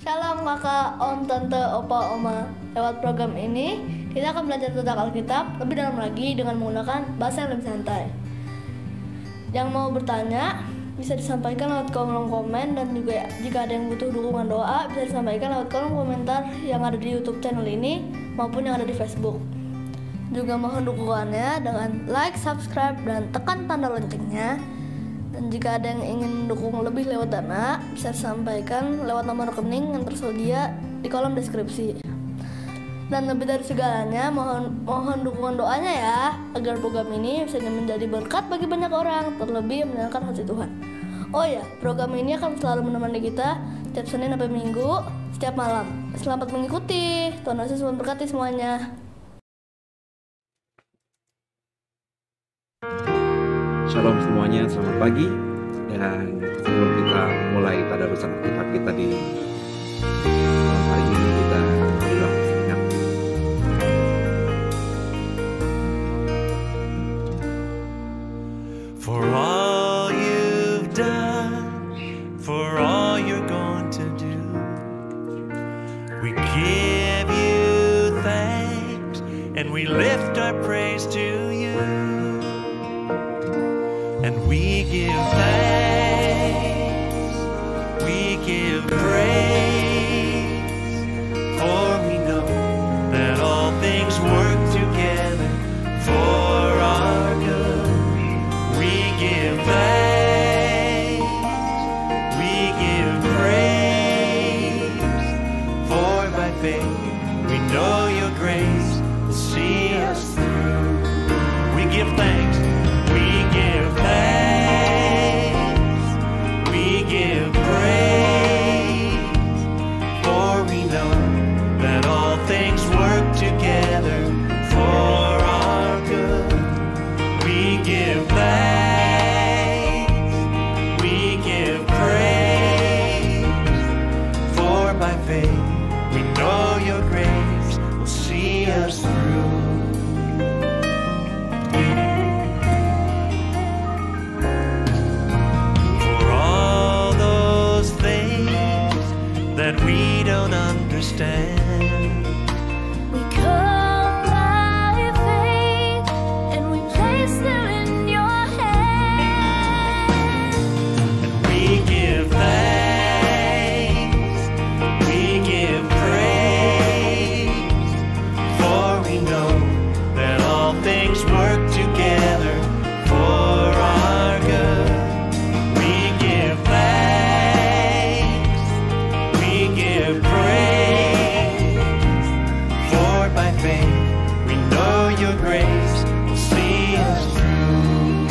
Shalom kakak, om, tante, opa, oma. Lewat program ini, kita akan belajar tentang Alkitab lebih dalam lagi dengan menggunakan bahasa yang lebih santai. Yang mau bertanya, bisa disampaikan lewat kolom komen, dan juga jika ada yang butuh dukungan doa, bisa disampaikan lewat kolom komentar yang ada di YouTube channel ini maupun yang ada di Facebook. Juga mohon dukungannya dengan like, subscribe, dan tekan tanda loncengnya. Dan jika ada yang ingin mendukung lebih lewat dana, bisa disampaikan lewat nomor rekening yang tersedia di kolom deskripsi. Dan lebih dari segalanya, mohon dukungan doanya ya, agar program ini bisa menjadi berkat bagi banyak orang, terlebih menyenangkan hati Tuhan. Oh ya, program ini akan selalu menemani kita setiap Senin sampai Minggu, setiap malam. Selamat mengikuti, Tuhan Yesus memberkati semuanya. Shalom semuanya, selamat pagi. Dan sebelum kita mulai tadarusan Alkitab kita di malam hari ini, kita bilang sejenak. For all you've done, for all you're going to do, we give you thanks and we lift our praise to you. And we give thanks, we give praise, for we know that all things work together for our good. We give thanks, we give praise, for by faith we know your grace will see us through. We give thanks, we give thanks, we give praise, for we know that all things work together for our good. We give thanks, we give praise, for by faith we know your grace will see us through. For all those things that we don't understand, We come by faith and we place them in your hands. we give thanks, we give praise, for we know that all things work together for our good. We give thanks, we give praise, for by faith we know your grace will see us through.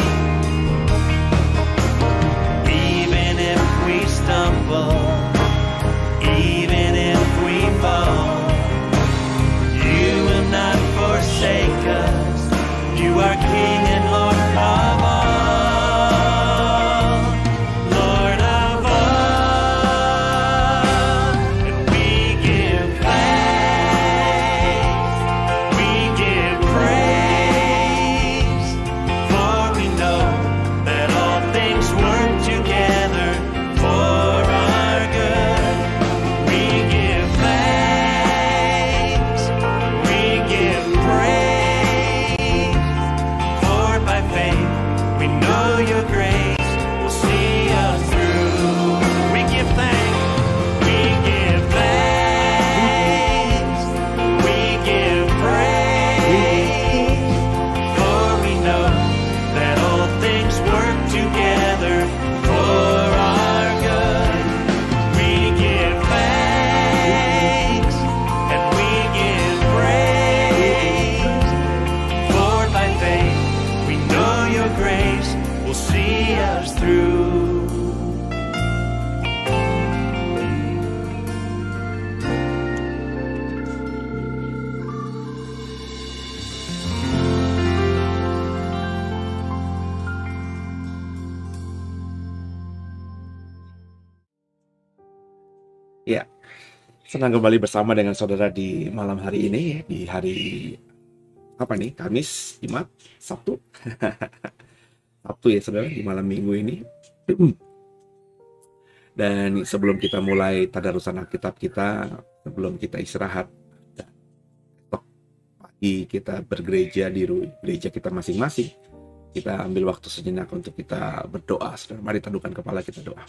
Even if we stumble, even if we fall, you will not forsake us. You are King and Lord of all, Lord of all. And we give thanks, we give praise, for we know that all things work together for our good. We give thanks, we give praise, for by faith we know your grace will see us through. We give thanks, we give thanks, we give praise, for we know that all things work together for our good. We give thanks and we give praise, for by faith we know your grace will see us through. Ya, senang kembali bersama dengan saudara di malam hari ini, di hari apa nih? Kamis, Jumat, Sabtu. Sabtu ya saudara, di malam minggu ini. Dan sebelum kita mulai tadarusan Alkitab kita, sebelum kita istirahat, dan besok pagi kita bergereja di gereja kita masing-masing, kita ambil waktu sejenak untuk kita berdoa. Saudara, mari tundukkan kepala kita doa.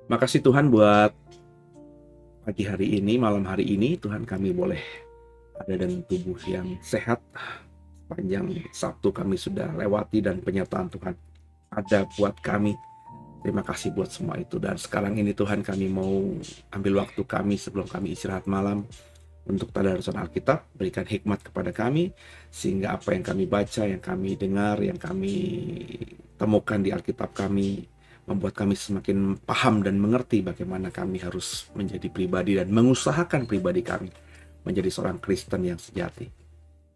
Makasih Tuhan buat pagi hari ini, malam hari ini, Tuhan kami boleh ada dengan tubuh yang sehat. Sepanjang Sabtu kami sudah lewati dan penyertaan Tuhan ada buat kami. Terima kasih buat semua itu. Dan sekarang ini Tuhan kami mau ambil waktu kami sebelum kami istirahat malam untuk tadarusan Alkitab. Berikan hikmat kepada kami sehingga apa yang kami baca, yang kami dengar, yang kami temukan di Alkitab kami membuat kami semakin paham dan mengerti bagaimana kami harus menjadi pribadi dan mengusahakan pribadi kami menjadi seorang Kristen yang sejati.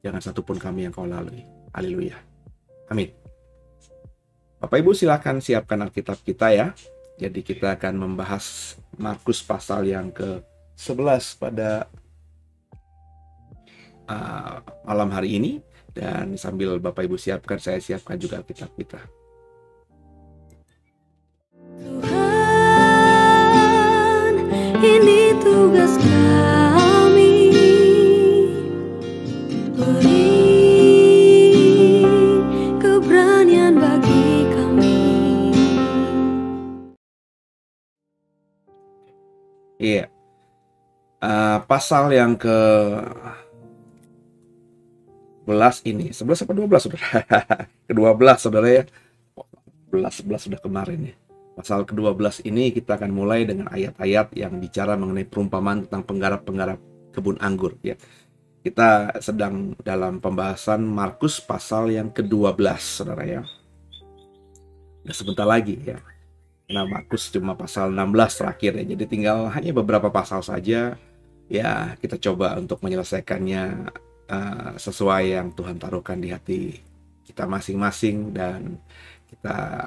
Jangan satupun kami yang kau lalui. Haleluya. Amin. Bapak Ibu silakan siapkan Alkitab kita ya. Jadi kita akan membahas Markus pasal yang ke-11 pada malam hari ini. Dan sambil Bapak Ibu siapkan, saya siapkan juga Alkitab kita. Tuhan, ini tugas kami. Beri keberanian bagi kami. Iya. Pasal yang ke-11 ini. 11 apa 12 saudara? Ke-12 saudara ya. 11 sudah kemarin ya. Pasal ke-12 ini kita akan mulai dengan ayat-ayat yang bicara mengenai perumpamaan tentang penggarap-penggarap kebun anggur ya. Kita sedang dalam pembahasan Markus pasal yang ke-12 saudara ya. Nah, sebentar lagi ya. Nah, Markus cuma pasal 16 terakhir ya. Jadi tinggal hanya beberapa pasal saja. Ya, kita coba untuk menyelesaikannya sesuai yang Tuhan taruhkan di hati kita masing-masing dan kita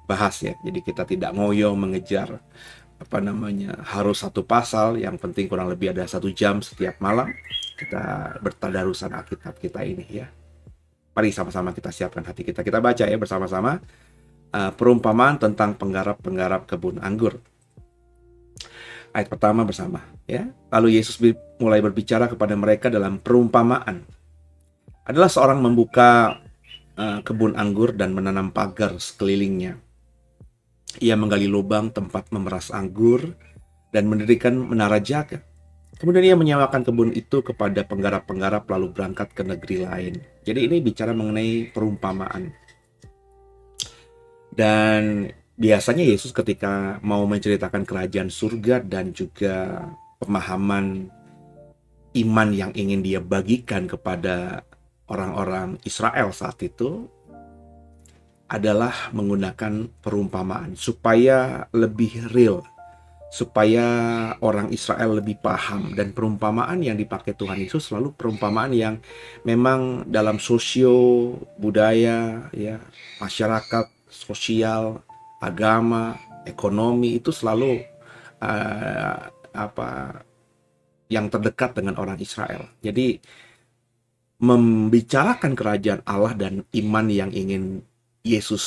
bahas ya. Jadi kita tidak ngoyo mengejar harus satu pasal, yang penting kurang lebih ada 1 jam setiap malam kita bertadarusan Alkitab kita ini ya. Mari sama-sama kita siapkan hati kita. Kita baca ya bersama-sama perumpamaan tentang penggarap-penggarap kebun anggur. Ayat pertama bersama ya. Lalu Yesus mulai berbicara kepada mereka dalam perumpamaan. Adalah seorang membuka kebun anggur dan menanam pagar sekelilingnya. Ia menggali lubang tempat memeras anggur dan mendirikan menara jaga. Kemudian ia menyewakan kebun itu kepada penggarap-penggarap lalu berangkat ke negeri lain. Jadi ini bicara mengenai perumpamaan. Dan biasanya Yesus ketika mau menceritakan kerajaan surga dan juga pemahaman iman yang ingin dia bagikan kepada orang-orang Israel saat itu adalah menggunakan perumpamaan supaya lebih real, supaya orang Israel lebih paham. Dan perumpamaan yang dipakai Tuhan Yesus selalu perumpamaan yang memang dalam sosio budaya ya, masyarakat, sosial, agama, ekonomi itu selalu yang terdekat dengan orang Israel. Jadi membicarakan kerajaan Allah dan iman yang ingin Yesus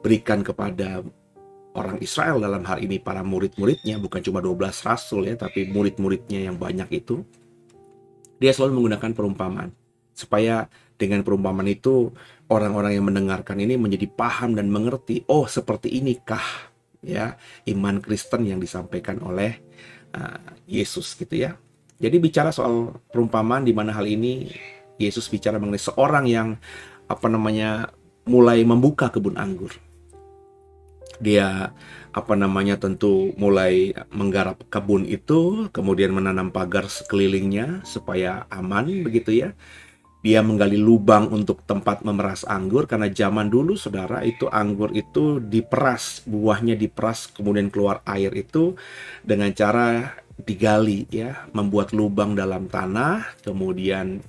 berikan kepada orang Israel, dalam hal ini para murid-muridnya, bukan cuma 12 rasul ya, tapi murid-muridnya yang banyak itu, dia selalu menggunakan perumpamaan. Supaya dengan perumpamaan itu orang-orang yang mendengarkan ini menjadi paham dan mengerti, oh seperti inikah ya iman Kristen yang disampaikan oleh Yesus gitu ya. Jadi bicara soal perumpamaan, di mana hal ini Yesus bicara mengenai seorang yang mulai membuka kebun anggur. Dia tentu mulai menggarap kebun itu, kemudian menanam pagar sekelilingnya supaya aman begitu ya. Dia menggali lubang untuk tempat memeras anggur, karena zaman dulu saudara itu anggur itu diperas, buahnya diperas, kemudian keluar air itu dengan cara digali ya, membuat lubang dalam tanah, kemudian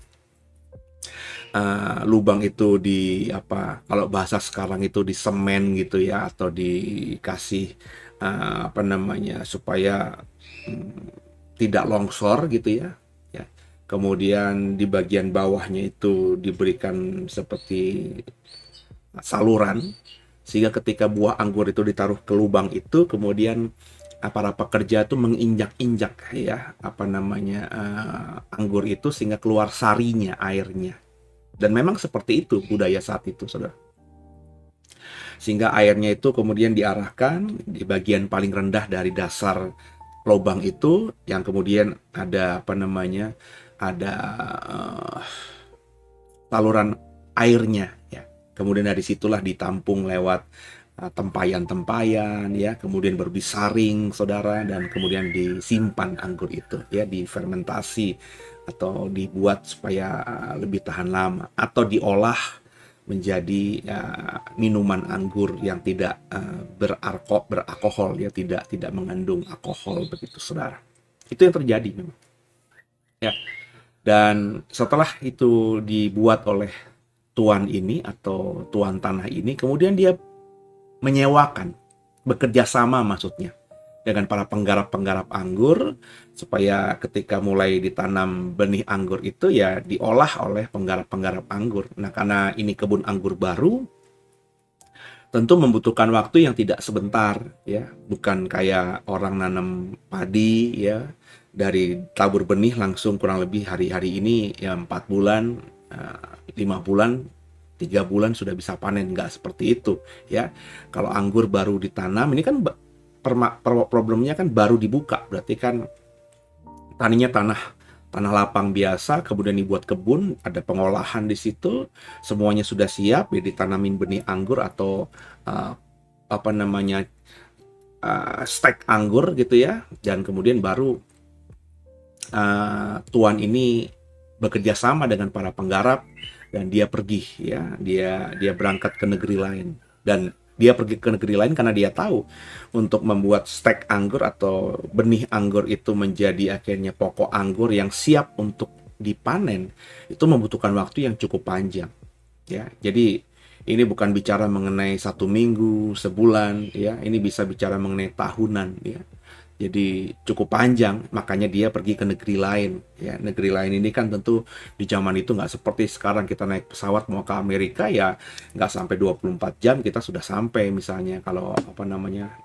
lubang itu kalau bahasa sekarang itu disemen gitu ya, atau dikasih supaya tidak longsor gitu ya. Kemudian di bagian bawahnya itu diberikan seperti saluran, sehingga ketika buah anggur itu ditaruh ke lubang itu, kemudian para pekerja itu menginjak-injak ya anggur itu sehingga keluar sarinya, airnya. Dan memang seperti itu budaya saat itu, saudara. Sehingga airnya itu kemudian diarahkan di bagian paling rendah dari dasar lubang itu, yang kemudian ada saluran airnya ya. Kemudian dari situlah ditampung lewat tempayan-tempayan ya, kemudian baru disaring saudara, dan kemudian disimpan anggur itu ya, difermentasi atau dibuat supaya lebih tahan lama, atau diolah menjadi minuman anggur yang tidak beralkohol ya, tidak mengandung alkohol begitu saudara. Itu yang terjadi memang ya. Dan setelah itu dibuat oleh tuan ini atau tuan tanah ini, kemudian dia menyewakan, bekerja sama maksudnya dengan para penggarap-penggarap anggur, supaya ketika mulai ditanam benih anggur itu ya diolah oleh penggarap-penggarap anggur. Nah, karena ini kebun anggur baru, tentu membutuhkan waktu yang tidak sebentar ya, bukan kayak orang nanam padi ya, dari tabur benih langsung kurang lebih hari-hari ini ya 4 bulan, 5 bulan, 3 bulan sudah bisa panen. Nggak seperti itu ya. Kalau anggur baru ditanam, ini kan problemnya kan baru dibuka, berarti kan taninya tanah lapang biasa, kemudian dibuat kebun, ada pengolahan di situ, semuanya sudah siap ya, ditanamin benih anggur atau stek anggur gitu ya. Dan kemudian baru tuan ini bekerja sama dengan para penggarap, dan dia pergi ya, dia berangkat ke negeri lain. Dan dia pergi ke negeri lain karena dia tahu untuk membuat stek anggur atau benih anggur itu menjadi akhirnya pokok anggur yang siap untuk dipanen, itu membutuhkan waktu yang cukup panjang ya. Jadi Ini bukan bicara mengenai 1 minggu, sebulan, ya. Ini bisa bicara mengenai tahunan, ya. Jadi cukup panjang, makanya dia pergi ke negeri lain. Ya, negeri lain ini kan tentu di zaman itu nggak seperti sekarang kita naik pesawat mau ke Amerika ya nggak sampai 24 jam kita sudah sampai misalnya kalau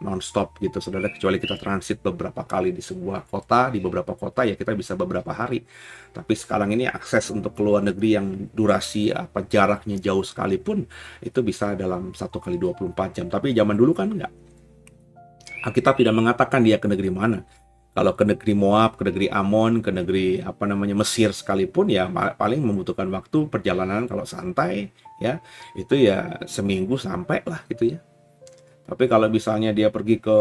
non-stop gitu saudara, kecuali kita transit beberapa kali di sebuah kota, di beberapa kota ya kita bisa beberapa hari. Tapi sekarang ini akses untuk ke luar negeri yang durasi jaraknya jauh sekalipun itu bisa dalam 1 kali 24 jam. Tapi zaman dulu kan nggak. Alkitab tidak mengatakan dia ke negeri mana. Kalau ke negeri Moab, ke negeri Amon, ke negeri Mesir sekalipun ya paling membutuhkan waktu perjalanan kalau santai ya itu ya seminggu sampai lah gitu ya. Tapi kalau misalnya dia pergi ke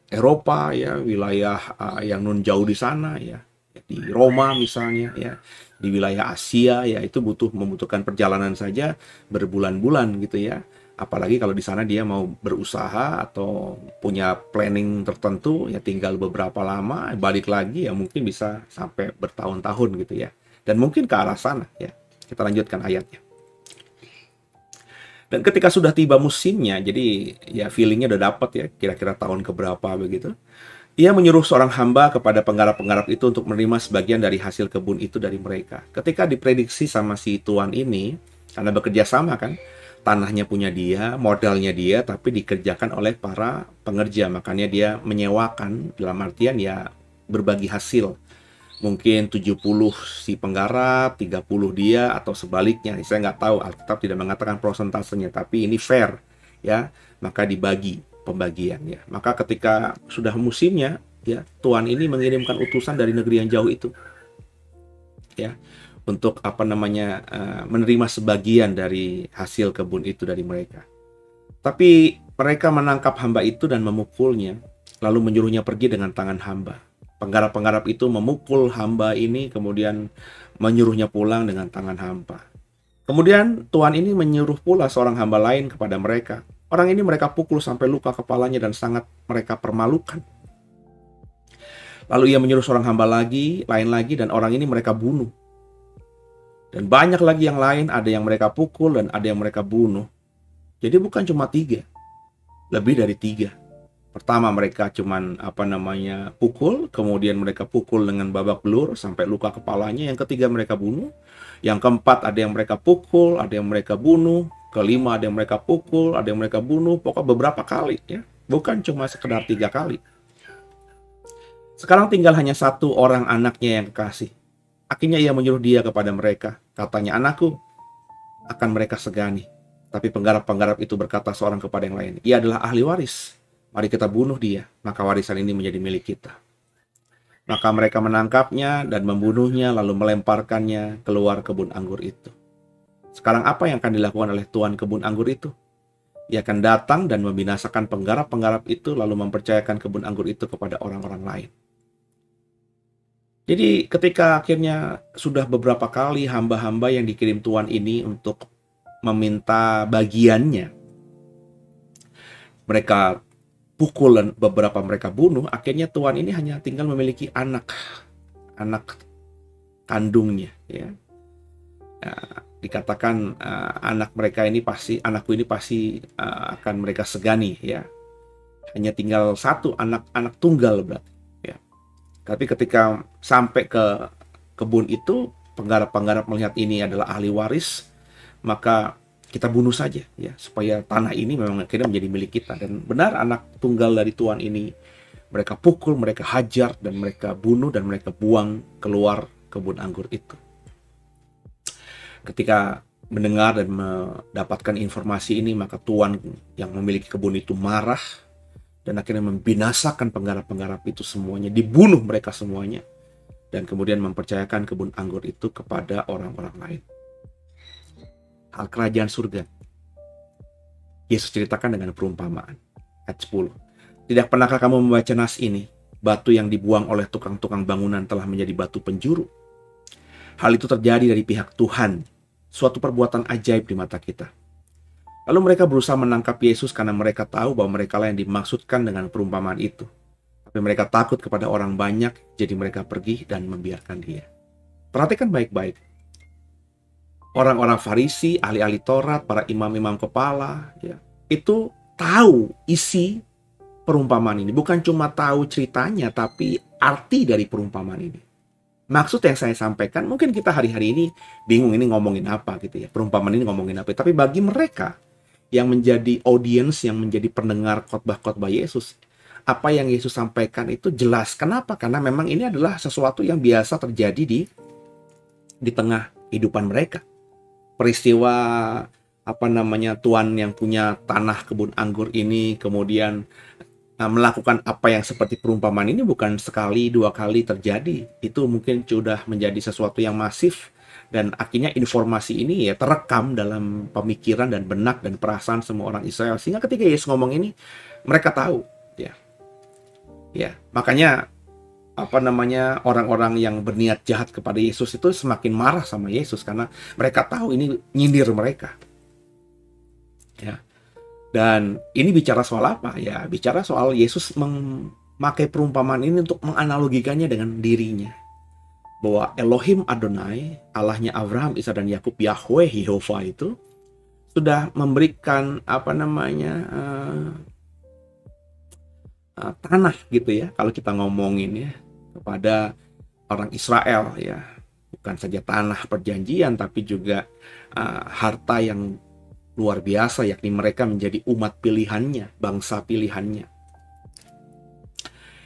Eropa ya, wilayah yang nun jauh di sana ya, di Roma misalnya ya, di wilayah Asia ya itu membutuhkan perjalanan saja berbulan-bulan gitu ya. Apalagi kalau di sana dia mau berusaha atau punya planning tertentu ya tinggal beberapa lama balik lagi ya mungkin bisa sampai bertahun-tahun gitu ya. Dan mungkin ke arah sana ya. Kita lanjutkan ayatnya. Dan ketika sudah tiba musimnya, jadi ya feelingnya udah dapat ya kira-kira tahun keberapa begitu. Ia menyuruh seorang hamba kepada penggarap-penggarap itu untuk menerima sebagian dari hasil kebun itu dari mereka. Ketika diprediksi sama si tuan ini, karena bekerja sama kan, tanahnya punya dia, modalnya dia, tapi dikerjakan oleh para pengerja. Makanya dia menyewakan, dalam artian ya berbagi hasil. Mungkin 70 si penggarap, 30 dia, atau sebaliknya. Saya nggak tahu, Alkitab tidak mengatakan prosentasenya, tapi ini fair. Ya, maka dibagi pembagian. Ya. Maka ketika sudah musimnya, ya tuan ini mengirimkan utusan dari negeri yang jauh itu. Ya. Untuk menerima sebagian dari hasil kebun itu dari mereka. Tapi mereka menangkap hamba itu dan memukulnya, lalu menyuruhnya pergi dengan tangan hamba. Penggarap-penggarap itu memukul hamba ini, kemudian menyuruhnya pulang dengan tangan hamba. Kemudian tuan ini menyuruh pula seorang hamba lain kepada mereka. Orang ini mereka pukul sampai luka kepalanya dan sangat mereka permalukan. Lalu ia menyuruh seorang hamba lain lagi, dan orang ini mereka bunuh. Dan banyak lagi yang lain, ada yang mereka pukul dan ada yang mereka bunuh. Jadi bukan cuma 3, lebih dari 3. Pertama mereka cuman pukul, kemudian mereka pukul dengan babak belur sampai luka kepalanya. Yang ketiga mereka bunuh. Yang keempat ada yang mereka pukul, ada yang mereka bunuh. Kelima ada yang mereka pukul, ada yang mereka bunuh. Pokoknya beberapa kali ya, bukan cuma sekedar 3 kali. Sekarang tinggal hanya 1 orang anaknya yang kekasih. Akhirnya ia menyuruh dia kepada mereka. Katanya, anakku akan mereka segani. Tapi penggarap-penggarap itu berkata seorang kepada yang lain, ia adalah ahli waris. Mari kita bunuh dia, maka warisan ini menjadi milik kita. Maka mereka menangkapnya dan membunuhnya, lalu melemparkannya keluar kebun anggur itu. Sekarang apa yang akan dilakukan oleh tuan kebun anggur itu? Ia akan datang dan membinasakan penggarap-penggarap itu, lalu mempercayakan kebun anggur itu kepada orang-orang lain. Jadi ketika akhirnya sudah beberapa kali hamba-hamba yang dikirim tuan ini untuk meminta bagiannya, mereka pukul dan beberapa mereka bunuh, akhirnya tuan ini hanya tinggal memiliki anak kandungnya. Ya. Dikatakan anakku ini pasti akan mereka segani. Ya. Hanya tinggal 1 anak tunggal berarti. Tapi ketika sampai ke kebun itu, penggarap-penggarap melihat ini adalah ahli waris, maka kita bunuh saja ya, supaya tanah ini memang akhirnya menjadi milik kita. Dan benar anak tunggal dari tuan ini mereka pukul, mereka hajar, dan mereka bunuh, dan mereka buang keluar kebun anggur itu. Ketika mendengar dan mendapatkan informasi ini, maka tuan yang memiliki kebun itu marah, dan akhirnya membinasakan penggarap-penggarap itu semuanya, dibunuh mereka semuanya, dan kemudian mempercayakan kebun anggur itu kepada orang-orang lain. Hal kerajaan surga Yesus ceritakan dengan perumpamaan. Ayat 10. Tidak pernahkah kamu membaca nas ini? Batu yang dibuang oleh tukang-tukang bangunan telah menjadi batu penjuru. Hal itu terjadi dari pihak Tuhan, suatu perbuatan ajaib di mata kita. Lalu mereka berusaha menangkap Yesus karena mereka tahu bahwa mereka lah yang dimaksudkan dengan perumpamaan itu. Tapi mereka takut kepada orang banyak, jadi mereka pergi dan membiarkan dia. Perhatikan baik-baik. orang-orang Farisi, ahli-ahli Taurat, para imam-imam kepala, ya, itu tahu isi perumpamaan ini. Bukan cuma tahu ceritanya, tapi arti dari perumpamaan ini. Maksud yang saya sampaikan, mungkin kita hari-hari ini bingung ini ngomongin apa gitu ya. Perumpamaan ini ngomongin apa. Tapi bagi mereka yang menjadi audiens, yang menjadi pendengar khotbah-khotbah Yesus, apa yang Yesus sampaikan itu jelas. Kenapa? Karena memang ini adalah sesuatu yang biasa terjadi di tengah kehidupan mereka. Peristiwa tuan yang punya tanah kebun anggur ini kemudian melakukan apa yang seperti perumpamaan ini bukan sekali dua kali terjadi. Itu mungkin sudah menjadi sesuatu yang masif, dan akhirnya informasi ini ya terekam dalam pemikiran dan benak dan perasaan semua orang Israel, sehingga ketika Yesus ngomong ini mereka tahu ya makanya orang-orang yang berniat jahat kepada Yesus itu semakin marah sama Yesus karena mereka tahu ini nyindir mereka ya. Dan ini bicara soal apa ya? Bicara soal Yesus memakai perumpamaan ini untuk menganalogikannya dengan dirinya, bahwa Elohim Adonai, Allahnya Abraham, Ishak dan Yakub, Yahweh, Yehovah itu sudah memberikan tanah gitu ya, kalau kita ngomongin ya, kepada orang Israel ya, bukan saja tanah perjanjian tapi juga harta yang luar biasa, yakni mereka menjadi umat pilihannya, bangsa pilihannya.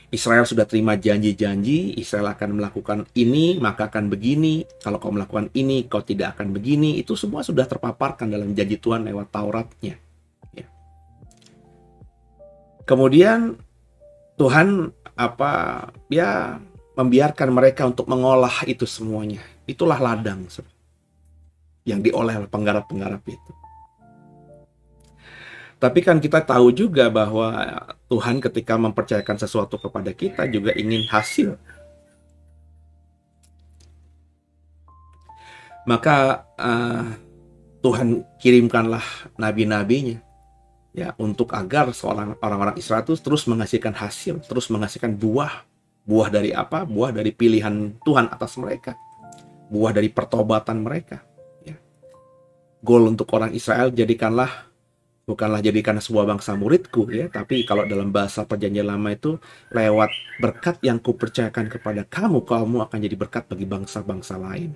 Israel sudah terima janji-janji, Israel akan melakukan ini, maka akan begini. Kalau kau melakukan ini, kau tidak akan begini. Itu semua sudah terpaparkan dalam janji Tuhan lewat Tauratnya. Ya. Kemudian Tuhan membiarkan mereka untuk mengolah itu semuanya. Itulah ladang yang diolah oleh penggarap-penggarap itu. Tapi kan kita tahu juga bahwa Tuhan ketika mempercayakan sesuatu kepada kita juga ingin hasil. Maka Tuhan kirimkanlah nabi-nabinya ya, untuk agar orang-orang Israel itu terus menghasilkan hasil, terus menghasilkan buah. Buah dari apa? Buah dari pilihan Tuhan atas mereka. Buah dari pertobatan mereka. Ya. Goal untuk orang Israel, bukanlah jadikan sebuah bangsa muridku ya, tapi kalau dalam bahasa perjanjian lama itu lewat berkat yang kupercayakan kepada kamu akan jadi berkat bagi bangsa-bangsa lain.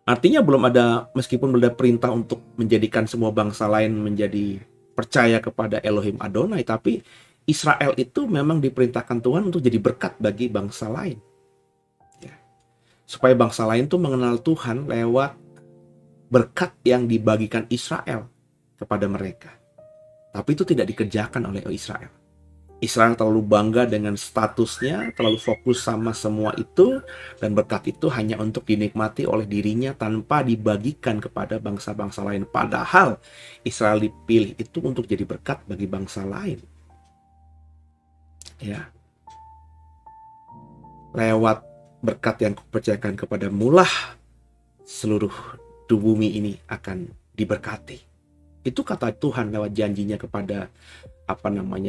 Artinya meskipun belum ada perintah untuk menjadikan semua bangsa lain menjadi percaya kepada Elohim Adonai, tapi Israel itu memang diperintahkan Tuhan untuk jadi berkat bagi bangsa lain. Ya. Supaya bangsa lain tuh mengenal Tuhan lewat berkat yang dibagikan Israel kepada mereka. Tapi itu tidak dikerjakan oleh Israel. Israel terlalu bangga dengan statusnya, terlalu fokus sama semua itu, dan berkat itu hanya untuk dinikmati oleh dirinya tanpa dibagikan kepada bangsa-bangsa lain. Padahal Israel dipilih itu untuk jadi berkat bagi bangsa lain. Ya. Lewat berkat yang kupercayakan kepada mulah seluruh bumi ini akan diberkati. Itu kata Tuhan lewat janjinya kepada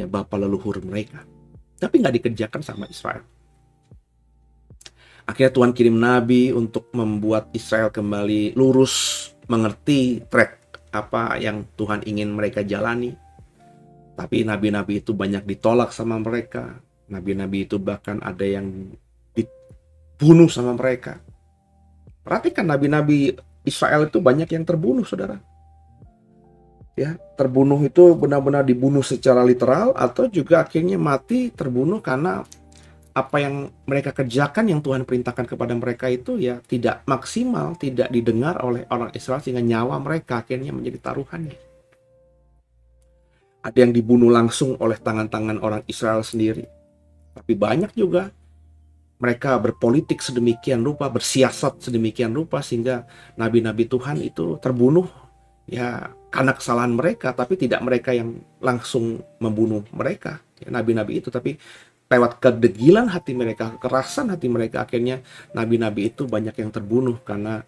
bapa leluhur mereka. Tapi nggak dikerjakan sama Israel. Akhirnya Tuhan kirim nabi untuk membuat Israel kembali lurus, mengerti track apa yang Tuhan ingin mereka jalani. Tapi nabi-nabi itu banyak ditolak sama mereka. Nabi-nabi itu bahkan ada yang dibunuh sama mereka. Perhatikan, nabi-nabi Israel itu banyak yang terbunuh, saudara. Ya, terbunuh itu benar-benar dibunuh secara literal, atau juga akhirnya mati terbunuh karena apa yang mereka kerjakan yang Tuhan perintahkan kepada mereka itu ya tidak maksimal, tidak didengar oleh orang Israel, sehingga nyawa mereka akhirnya menjadi taruhannya. Ada yang dibunuh langsung oleh tangan-tangan orang Israel sendiri. Tapi banyak juga mereka berpolitik sedemikian rupa, bersiasat sedemikian rupa, sehingga nabi-nabi Tuhan itu terbunuh ya karena kesalahan mereka, tapi tidak mereka yang langsung membunuh mereka, ya, nabi-nabi itu, tapi lewat kedegilan hati mereka, kekerasan hati mereka, akhirnya nabi-nabi itu banyak yang terbunuh karena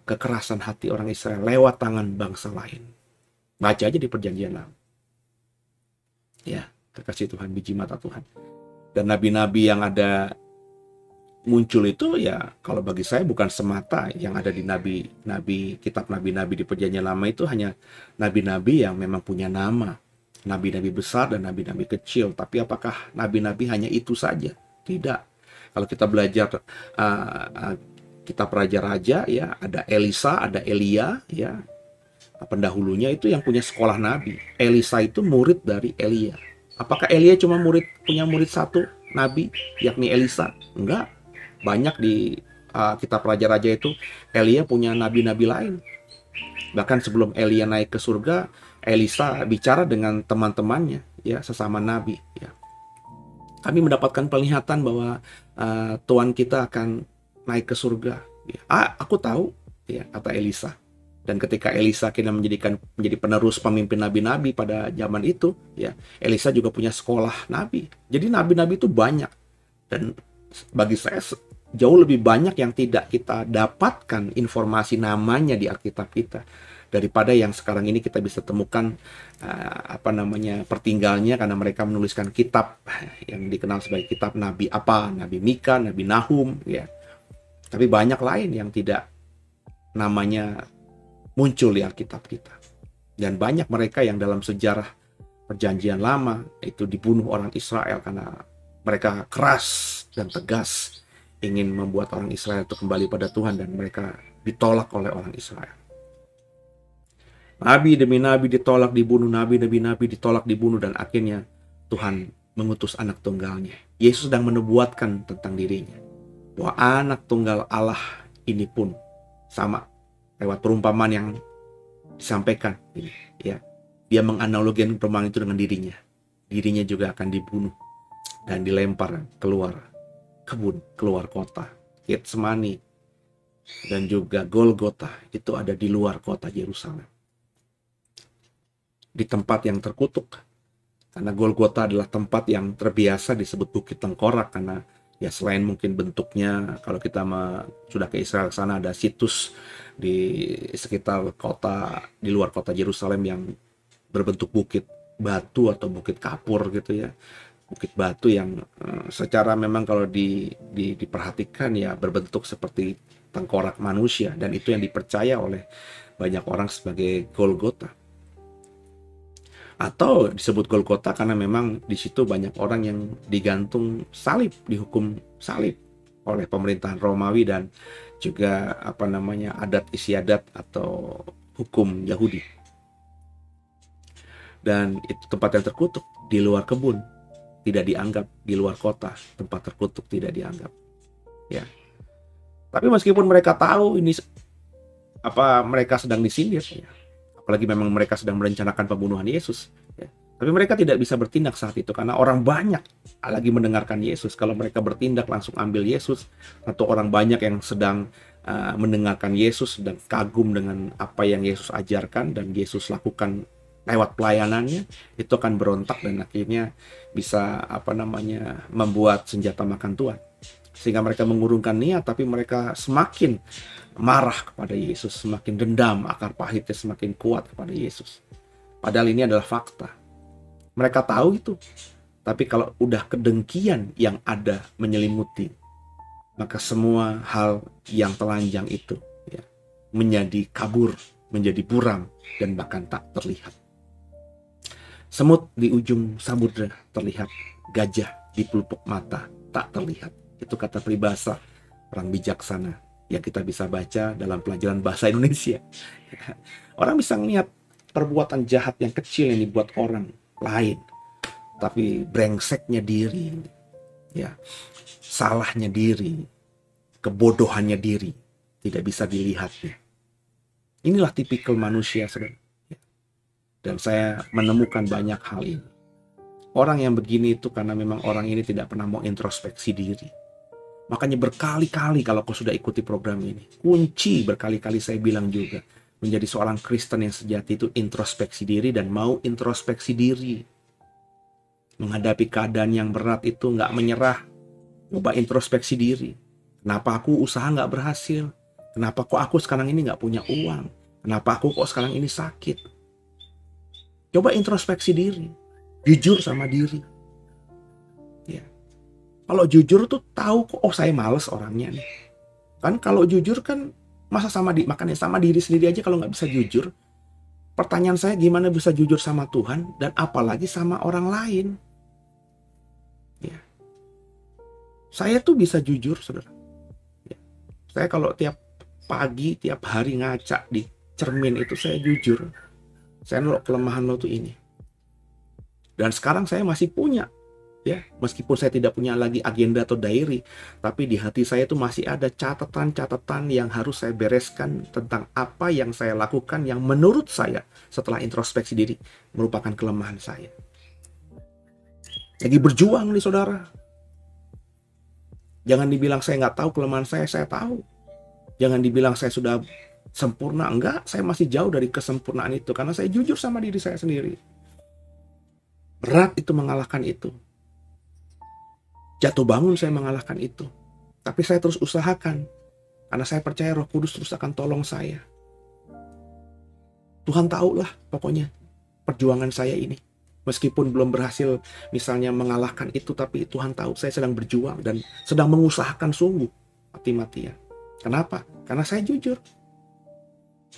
kekerasan hati orang Israel lewat tangan bangsa lain. Baca aja di Perjanjian Lama. Ya, kekasih Tuhan, biji mata Tuhan. Dan nabi-nabi yang ada muncul itu ya kalau bagi saya bukan semata yang ada di nabi-nabi, kitab nabi-nabi di Perjanjian Lama itu hanya nabi-nabi yang memang punya nama, nabi-nabi besar dan nabi-nabi kecil. Tapi apakah nabi-nabi hanya itu saja? Tidak. Kalau kita belajar kitab raja-raja ya, ada Elisa, ada Elia ya. Pendahulunya itu yang punya sekolah nabi. Elisa itu murid dari Elia. Apakah Elia cuma punya murid satu nabi, yakni Elisa? Enggak. Banyak di kitab raja-raja itu Elia punya nabi-nabi lain. Bahkan sebelum Elia naik ke surga, Elisa bicara dengan teman-temannya, ya, sesama nabi. Ya. Kami mendapatkan penglihatan bahwa Tuhan kita akan naik ke surga. Ya. Aku tahu, ya, kata Elisa. Dan ketika Elisa akhirnya menjadi penerus pemimpin nabi-nabi pada zaman itu, ya, Elisa juga punya sekolah nabi. Jadi nabi-nabi itu banyak. Dan bagi saya jauh lebih banyak yang tidak kita dapatkan informasi namanya di Alkitab kita daripada yang sekarang ini kita bisa temukan pertinggalnya, karena mereka menuliskan kitab yang dikenal sebagai kitab Nabi Nabi Mika, Nabi Nahum, ya. Tapi banyak lain yang tidak namanya muncul di Alkitab kita. Dan banyak mereka yang dalam sejarah Perjanjian Lama itu dibunuh orang Israel karena mereka keras dan tegas ingin membuat orang Israel itu kembali pada Tuhan, dan mereka ditolak oleh orang Israel. Nabi demi nabi ditolak, dibunuh, nabi demi nabi ditolak, dibunuh, dan akhirnya Tuhan mengutus anak tunggalnya. Yesus sedang menubuatkan tentang dirinya bahwa anak tunggal Allah ini pun sama lewat perumpamaan yang disampaikan ini, ya. Dia menganalogikan perumpamaan itu dengan dirinya. Dirinya juga akan dibunuh dan dilempar keluar kebun, keluar kota. Getsemani dan juga Golgota itu ada di luar kota Yerusalem, di tempat yang terkutuk. Karena Golgota adalah tempat yang terbiasa disebut Bukit Tengkorak, karena ya selain mungkin bentuknya, kalau kita sudah ke Israel sana, ada situs di sekitar kota, di luar kota Yerusalem yang berbentuk bukit batu atau bukit kapur gitu ya. Bukit batu yang secara memang kalau diperhatikan ya berbentuk seperti tengkorak manusia, dan itu yang dipercaya oleh banyak orang sebagai Golgota. Atau disebut Golgota karena memang di situ banyak orang yang digantung salib, dihukum salib oleh pemerintahan Romawi dan juga adat istiadat atau hukum Yahudi. Dan itu tempat yang terkutuk, di luar kebun, tidak dianggap, di luar kota, tempat terkutuk tidak dianggap. Ya. Tapi meskipun mereka tahu ini mereka sedang disindir, ya. Apalagi memang mereka sedang merencanakan pembunuhan Yesus, ya. Tapi mereka tidak bisa bertindak saat itu karena orang banyak lagi mendengarkan Yesus. Kalau mereka bertindak langsung ambil Yesus, atau orang banyak yang sedang mendengarkan Yesus dan kagum dengan apa yang Yesus ajarkan dan Yesus lakukan lewat pelayanannya, itu akan berontak dan akhirnya bisa membuat senjata makan tuan. Sehingga mereka mengurungkan niat, tapi mereka semakin marah kepada Yesus, semakin dendam, akar pahitnya semakin kuat kepada Yesus. Padahal ini adalah fakta. Mereka tahu itu. Tapi kalau udah kedengkian yang ada menyelimuti, maka semua hal yang telanjang itu ya, menjadi kabur, menjadi buram, dan bahkan tak terlihat. Semut di ujung samudra terlihat, gajah di pelupuk mata tak terlihat. Itu kata peribahasa orang bijaksana yang kita bisa baca dalam pelajaran bahasa Indonesia. Orang bisa melihat perbuatan jahat yang kecil yang dibuat orang lain, tapi brengseknya diri, ya, salahnya diri, kebodohannya diri tidak bisa dilihatnya. Inilah tipikal manusia sebenarnya. Dan saya menemukan banyak hal ini. Orang yang begini itu karena memang orang ini tidak pernah mau introspeksi diri. Makanya berkali-kali kalau kau sudah ikuti program ini, kunci berkali-kali saya bilang juga, menjadi seorang Kristen yang sejati itu introspeksi diri dan mau introspeksi diri. Menghadapi keadaan yang berat itu nggak menyerah, coba introspeksi diri. Kenapa aku usaha nggak berhasil? Kenapa kok aku sekarang ini nggak punya uang? Kenapa aku kok sekarang ini sakit? Coba introspeksi diri, jujur sama diri. Ya. Kalau jujur tuh tahu kok, oh saya males orangnya nih. Kan kalau jujur kan masa makanya sama diri sendiri aja kalau nggak bisa jujur. Pertanyaan saya, gimana bisa jujur sama Tuhan dan apalagi sama orang lain? Ya. Saya tuh bisa jujur, saudara. Ya. Saya kalau tiap pagi, tiap hari ngaca di cermin itu saya jujur. Saya nolak kelemahan lo tuh ini. Dan sekarang saya masih punya. Ya, meskipun saya tidak punya lagi agenda atau diary, tapi di hati saya itu masih ada catatan-catatan yang harus saya bereskan tentang apa yang saya lakukan yang menurut saya setelah introspeksi diri merupakan kelemahan saya. Lagi berjuang nih saudara. Jangan dibilang saya nggak tahu kelemahan saya tahu. Jangan dibilang saya sudah sempurna, enggak, saya masih jauh dari kesempurnaan itu karena saya jujur sama diri saya sendiri. Berat itu mengalahkan itu. Jatuh bangun saya mengalahkan itu. Tapi saya terus usahakan. Karena saya percaya Roh Kudus terus akan tolong saya. Tuhan tahu lah pokoknya perjuangan saya ini. Meskipun belum berhasil misalnya mengalahkan itu, tapi Tuhan tahu saya sedang berjuang dan sedang mengusahakan sungguh mati-matian. Kenapa? Karena saya jujur.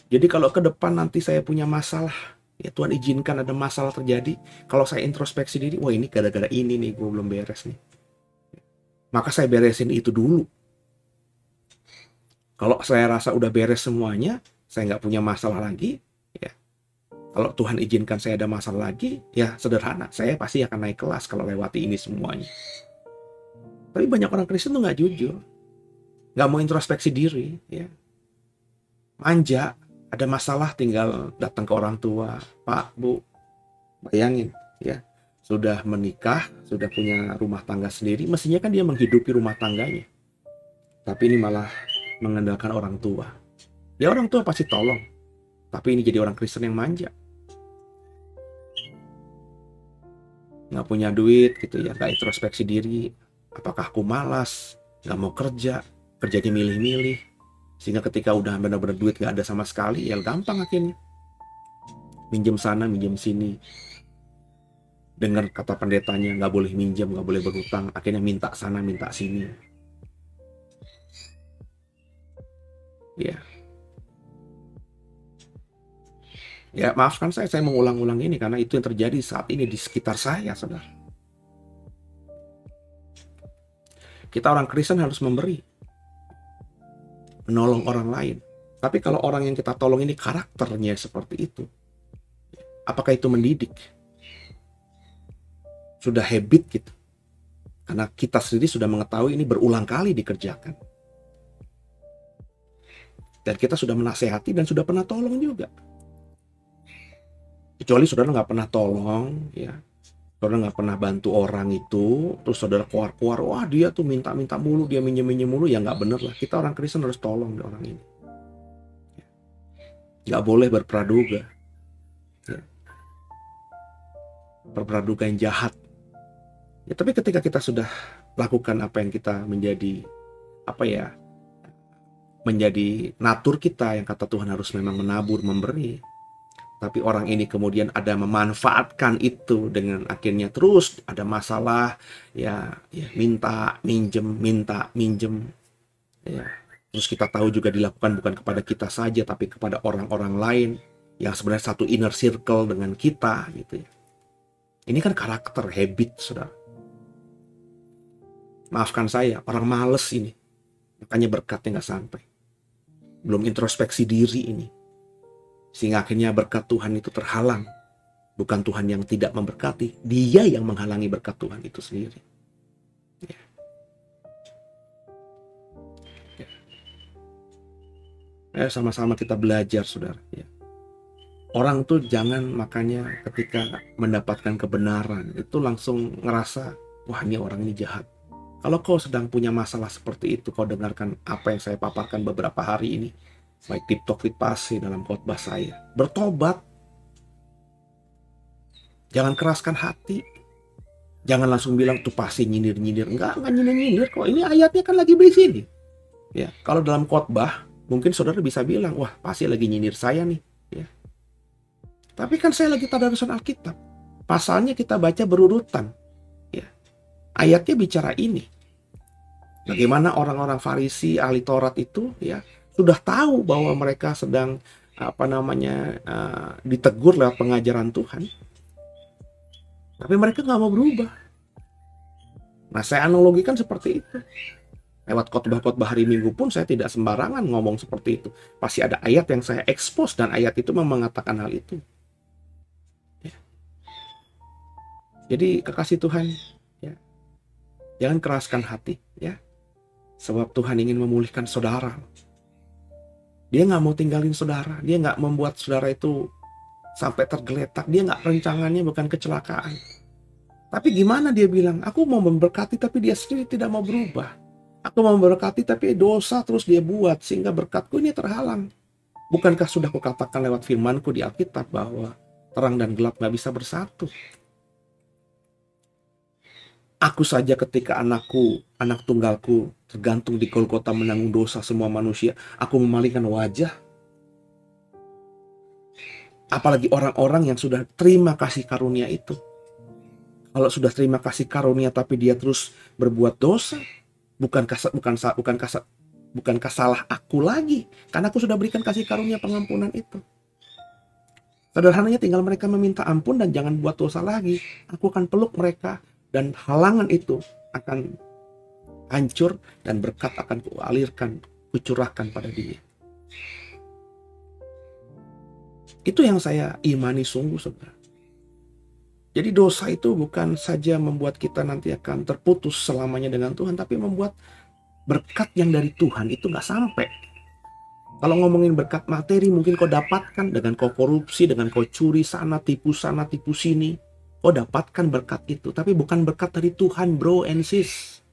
Jadi kalau ke depan nanti saya punya masalah, ya Tuhan izinkan ada masalah terjadi. Kalau saya introspeksi diri, wah ini gara-gara ini nih gue belum beres nih. Maka saya beresin itu dulu. Kalau saya rasa udah beres semuanya, saya nggak punya masalah lagi, ya. Kalau Tuhan izinkan saya ada masalah lagi, ya sederhana, saya pasti akan naik kelas kalau lewati ini semuanya. Tapi banyak orang Kristen tuh nggak jujur, nggak mau introspeksi diri, ya. Manja, ada masalah tinggal datang ke orang tua, Pak, Bu, bayangin, ya. Sudah menikah, sudah punya rumah tangga sendiri, mestinya kan dia menghidupi rumah tangganya. Tapi ini malah mengandalkan orang tua. Ya orang tua pasti tolong, tapi ini jadi orang Kristen yang manja. Nggak punya duit gitu ya, nggak introspeksi diri. Apakah aku malas, nggak mau kerja, kerjanya milih-milih. Sehingga ketika udah benar-benar duit nggak ada sama sekali, ya gampang akhirnya. Minjem sana, minjem sini. Dengar kata pendetanya nggak boleh minjem, nggak boleh berhutang, akhirnya minta sana minta sini. Ya maafkan saya mengulang-ulang ini karena itu yang terjadi saat ini di sekitar saya, saudara. Kita orang Kristen harus memberi, menolong orang lain. Tapi kalau orang yang kita tolong ini karakternya seperti itu, apakah itu mendidik? Sudah habit gitu. Karena kita sendiri sudah mengetahui ini berulang kali dikerjakan. Dan kita sudah menasehati dan sudah pernah tolong juga. Kecuali saudara nggak pernah tolong, ya. Saudara nggak pernah bantu orang itu, terus saudara keluar-keluar, wah dia tuh minta-minta mulu, dia minjem-minjem mulu, ya nggak bener lah. Kita orang Kristen harus tolong orang ini. Nggak boleh berpraduga. Ya. Berpraduga yang jahat. Ya, tapi ketika kita sudah lakukan apa yang kita menjadi menjadi natur kita yang kata Tuhan harus memang menabur, memberi. Tapi orang ini kemudian ada memanfaatkan itu dengan akhirnya terus ada masalah, ya minta, minjem. Ya. Terus kita tahu juga dilakukan bukan kepada kita saja tapi kepada orang-orang lain yang sebenarnya satu inner circle dengan kita gitu ya. Ini kan karakter, habit, saudara. Maafkan saya, orang males ini. Makanya berkatnya nggak sampai. Belum introspeksi diri ini. Sehingga akhirnya berkat Tuhan itu terhalang. Bukan Tuhan yang tidak memberkati. Dia yang menghalangi berkat Tuhan itu sendiri. Ya. Ya. Sama-sama kita belajar, saudara. Ya. Orang tuh jangan makanya ketika mendapatkan kebenaran itu langsung ngerasa, wah ini orang ini jahat. Kalau kau sedang punya masalah seperti itu, kau dengarkan apa yang saya paparkan beberapa hari ini, baik di Talk with Pasi dalam khotbah saya. Bertobat. Jangan keraskan hati. Jangan langsung bilang tuh Pasi nyindir-nyindir. Enggak nyindir-nyindir kok. Ini ayatnya kan lagi di sini. Ya, kalau dalam khotbah mungkin saudara bisa bilang, wah Pasi lagi nyindir saya nih. Ya. Tapi kan saya lagi tadarusan Alkitab. Pasalnya kita baca berurutan. Ya. Ayatnya bicara ini. Bagaimana orang-orang Farisi, ahli Taurat itu ya sudah tahu bahwa mereka sedang ditegur lewat pengajaran Tuhan, tapi mereka nggak mau berubah. Nah, saya analogikan seperti itu. Lewat khotbah-khotbah hari Minggu pun saya tidak sembarangan ngomong seperti itu. Pasti ada ayat yang saya expose dan ayat itu mengatakan hal itu. Ya. Jadi kekasih Tuhan, ya, jangan keraskan hati, ya. Sebab Tuhan ingin memulihkan saudara. Dia nggak mau tinggalin saudara. Dia nggak membuat saudara itu sampai tergeletak. Dia nggak, rencangannya bukan kecelakaan. Tapi gimana dia bilang, aku mau memberkati tapi dia sendiri tidak mau berubah. Aku mau memberkati tapi dosa terus dia buat sehingga berkatku ini terhalang. Bukankah sudah kukatakan lewat firmanku di Alkitab bahwa terang dan gelap nggak bisa bersatu? Aku saja ketika anak tunggalku tergantung di Golgota menanggung dosa semua manusia, aku memalingkan wajah. Apalagi orang-orang yang sudah terima kasih karunia itu. Kalau sudah terima kasih karunia tapi dia terus berbuat dosa, bukankah salah aku lagi? Karena aku sudah berikan kasih karunia pengampunan itu. Sederhananya tinggal mereka meminta ampun dan jangan buat dosa lagi. Aku akan peluk mereka. Dan halangan itu akan hancur dan berkat akan kualirkan, kucurahkan pada dia. Itu yang saya imani sungguh, saudara. Jadi dosa itu bukan saja membuat kita nanti akan terputus selamanya dengan Tuhan, tapi membuat berkat yang dari Tuhan itu nggak sampai. Kalau ngomongin berkat materi mungkin kau dapatkan dengan kau korupsi, dengan kau curi sana, tipu sini. Kau dapatkan berkat itu, tapi bukan berkat dari Tuhan, bro and sis.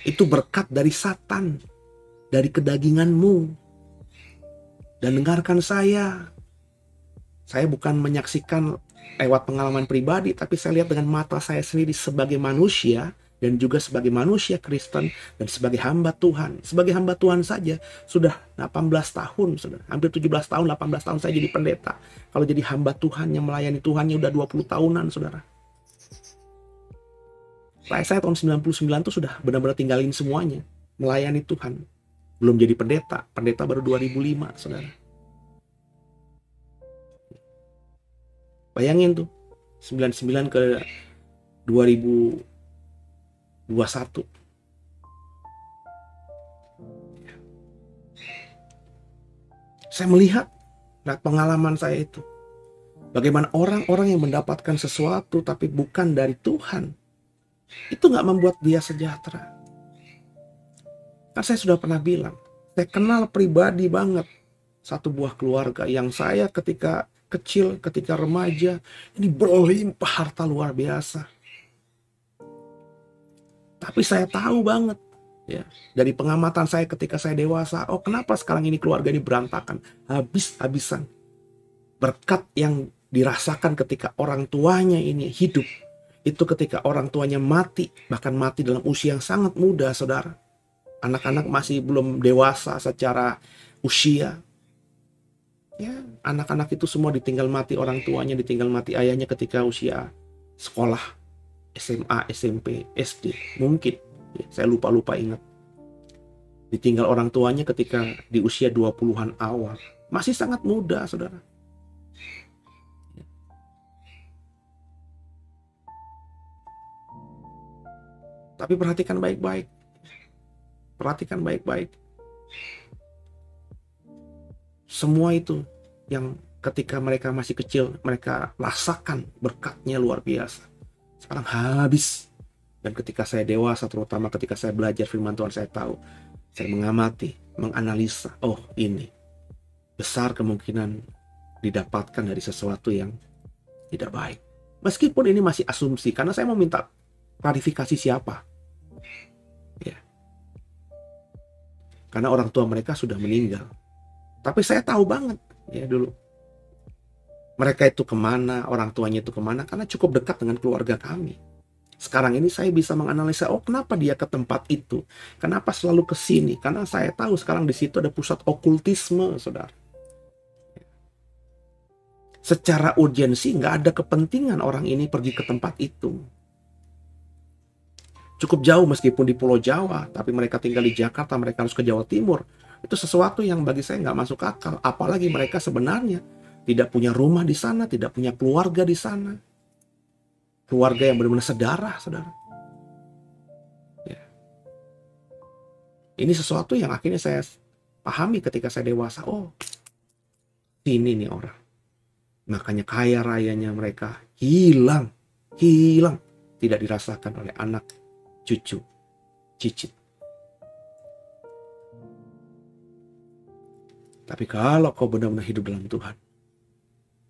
Itu berkat dari Satan, dari kedaginganmu. Dan dengarkan saya bukan menyaksikan lewat pengalaman pribadi, tapi saya lihat dengan mata saya sendiri sebagai manusia, dan juga sebagai manusia Kristen, dan sebagai hamba Tuhan. Sebagai hamba Tuhan saja, sudah 18 tahun, sudah hampir 17 tahun, 18 tahun saya jadi pendeta. Kalau jadi hamba Tuhan yang melayani Tuhannya udah 20 tahunan, saudara. Saya tahun 99 tuh sudah benar-benar tinggalin semuanya, melayani Tuhan. Belum jadi pendeta baru 2005, saudara. Bayangin tuh, 99 ke 2021. Saya melihat pengalaman saya itu, bagaimana orang-orang yang mendapatkan sesuatu tapi bukan dari Tuhan, itu nggak membuat dia sejahtera. Kan saya sudah pernah bilang, saya kenal pribadi banget satu buah keluarga yang saya ketika kecil, ketika remaja, ini berlimpah harta luar biasa. Tapi saya tahu banget, ya, dari pengamatan saya ketika saya dewasa, oh kenapa sekarang ini keluarga ini berantakan, habis-habisan. Berkat yang dirasakan ketika orang tuanya ini hidup, itu ketika orang tuanya mati, bahkan mati dalam usia yang sangat muda, saudara. Anak-anak masih belum dewasa secara usia. Ya, anak-anak itu semua ditinggal mati orang tuanya, ditinggal mati ayahnya ketika usia sekolah. SMA, SMP, SD, mungkin. Ya, saya lupa ingat. Ditinggal orang tuanya ketika di usia 20-an awal. Masih sangat muda, saudara. Tapi perhatikan baik-baik. Perhatikan baik-baik. Semua itu yang ketika mereka masih kecil, mereka rasakan berkatnya luar biasa. Sekarang habis. Dan ketika saya dewasa, terutama ketika saya belajar firman Tuhan, saya tahu, saya mengamati, menganalisa, oh ini besar kemungkinan didapatkan dari sesuatu yang tidak baik. Meskipun ini masih asumsi, karena saya mau minta klarifikasi siapa. Ya. Karena orang tua mereka sudah meninggal. Tapi saya tahu banget, ya dulu. Mereka itu kemana, orang tuanya itu kemana, karena cukup dekat dengan keluarga kami. Sekarang ini saya bisa menganalisa, oh kenapa dia ke tempat itu? Kenapa selalu ke sini? Karena saya tahu sekarang di situ ada pusat okultisme, saudara. Secara urgensi nggak ada kepentingan orang ini pergi ke tempat itu. Cukup jauh meskipun di Pulau Jawa, tapi mereka tinggal di Jakarta, mereka harus ke Jawa Timur. Itu sesuatu yang bagi saya nggak masuk akal. Apalagi mereka sebenarnya tidak punya rumah di sana, tidak punya keluarga di sana. Keluarga yang benar-benar sedarah, saudara. Ya. Ini sesuatu yang akhirnya saya pahami ketika saya dewasa. Oh, ini nih orang. Makanya kaya rayanya mereka hilang. Tidak dirasakan oleh anak, cucu, cicit. Tapi kalau kau benar-benar hidup dalam Tuhan,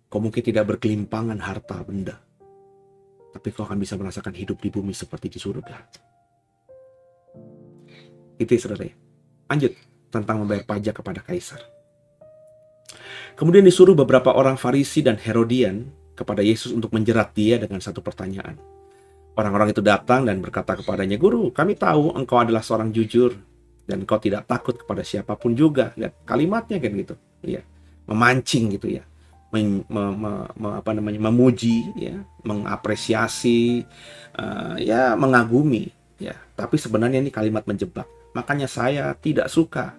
kau mungkin tidak berkelimpangan harta benda, tapi kau akan bisa merasakan hidup di bumi seperti di surga. Itu ya, saudara ya. Lanjut tentang membayar pajak kepada kaisar. Kemudian disuruh beberapa orang Farisi dan Herodian kepada Yesus untuk menjerat dia dengan satu pertanyaan. Orang-orang itu datang dan berkata kepadanya, "Guru, kami tahu engkau adalah seorang jujur dan engkau tidak takut kepada siapapun juga." Lihat kalimatnya kan gitu, ya, memancing gitu ya, memuji, ya, mengapresiasi, ya, mengagumi, ya. Tapi sebenarnya ini kalimat menjebak. Makanya saya tidak suka,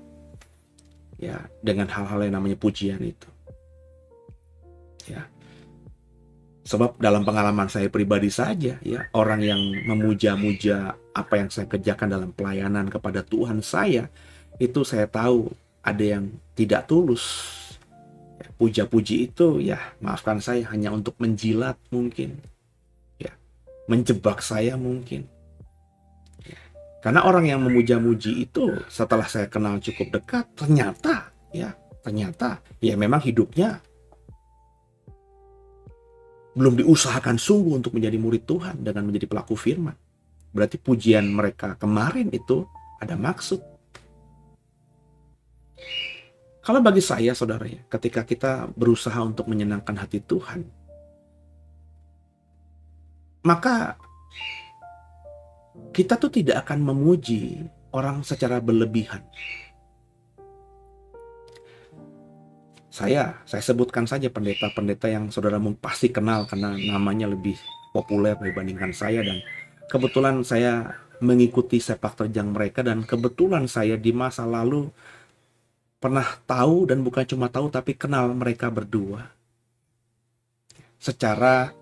ya, dengan hal-hal yang namanya pujian itu, ya. Sebab dalam pengalaman saya pribadi saja, ya, orang yang memuja-muja apa yang saya kerjakan dalam pelayanan kepada Tuhan saya, itu saya tahu ada yang tidak tulus. Ya, puja-puji itu, ya, maafkan saya, hanya untuk menjilat mungkin, ya, menjebak saya mungkin. Ya. Karena orang yang memuja-muji itu setelah saya kenal cukup dekat, ternyata ya memang hidupnya belum diusahakan sungguh untuk menjadi murid Tuhan dengan menjadi pelaku firman. Berarti pujian mereka kemarin itu ada maksud. Kalau bagi saya, saudara, ya, ketika kita berusaha untuk menyenangkan hati Tuhan, maka kita tuh tidak akan memuji orang secara berlebihan. Saya sebutkan saja pendeta-pendeta yang saudara pasti kenal karena namanya lebih populer dibandingkan saya, dan kebetulan saya mengikuti sepak terjang mereka, dan kebetulan saya di masa lalu pernah tahu, dan bukan cuma tahu tapi kenal mereka berdua secara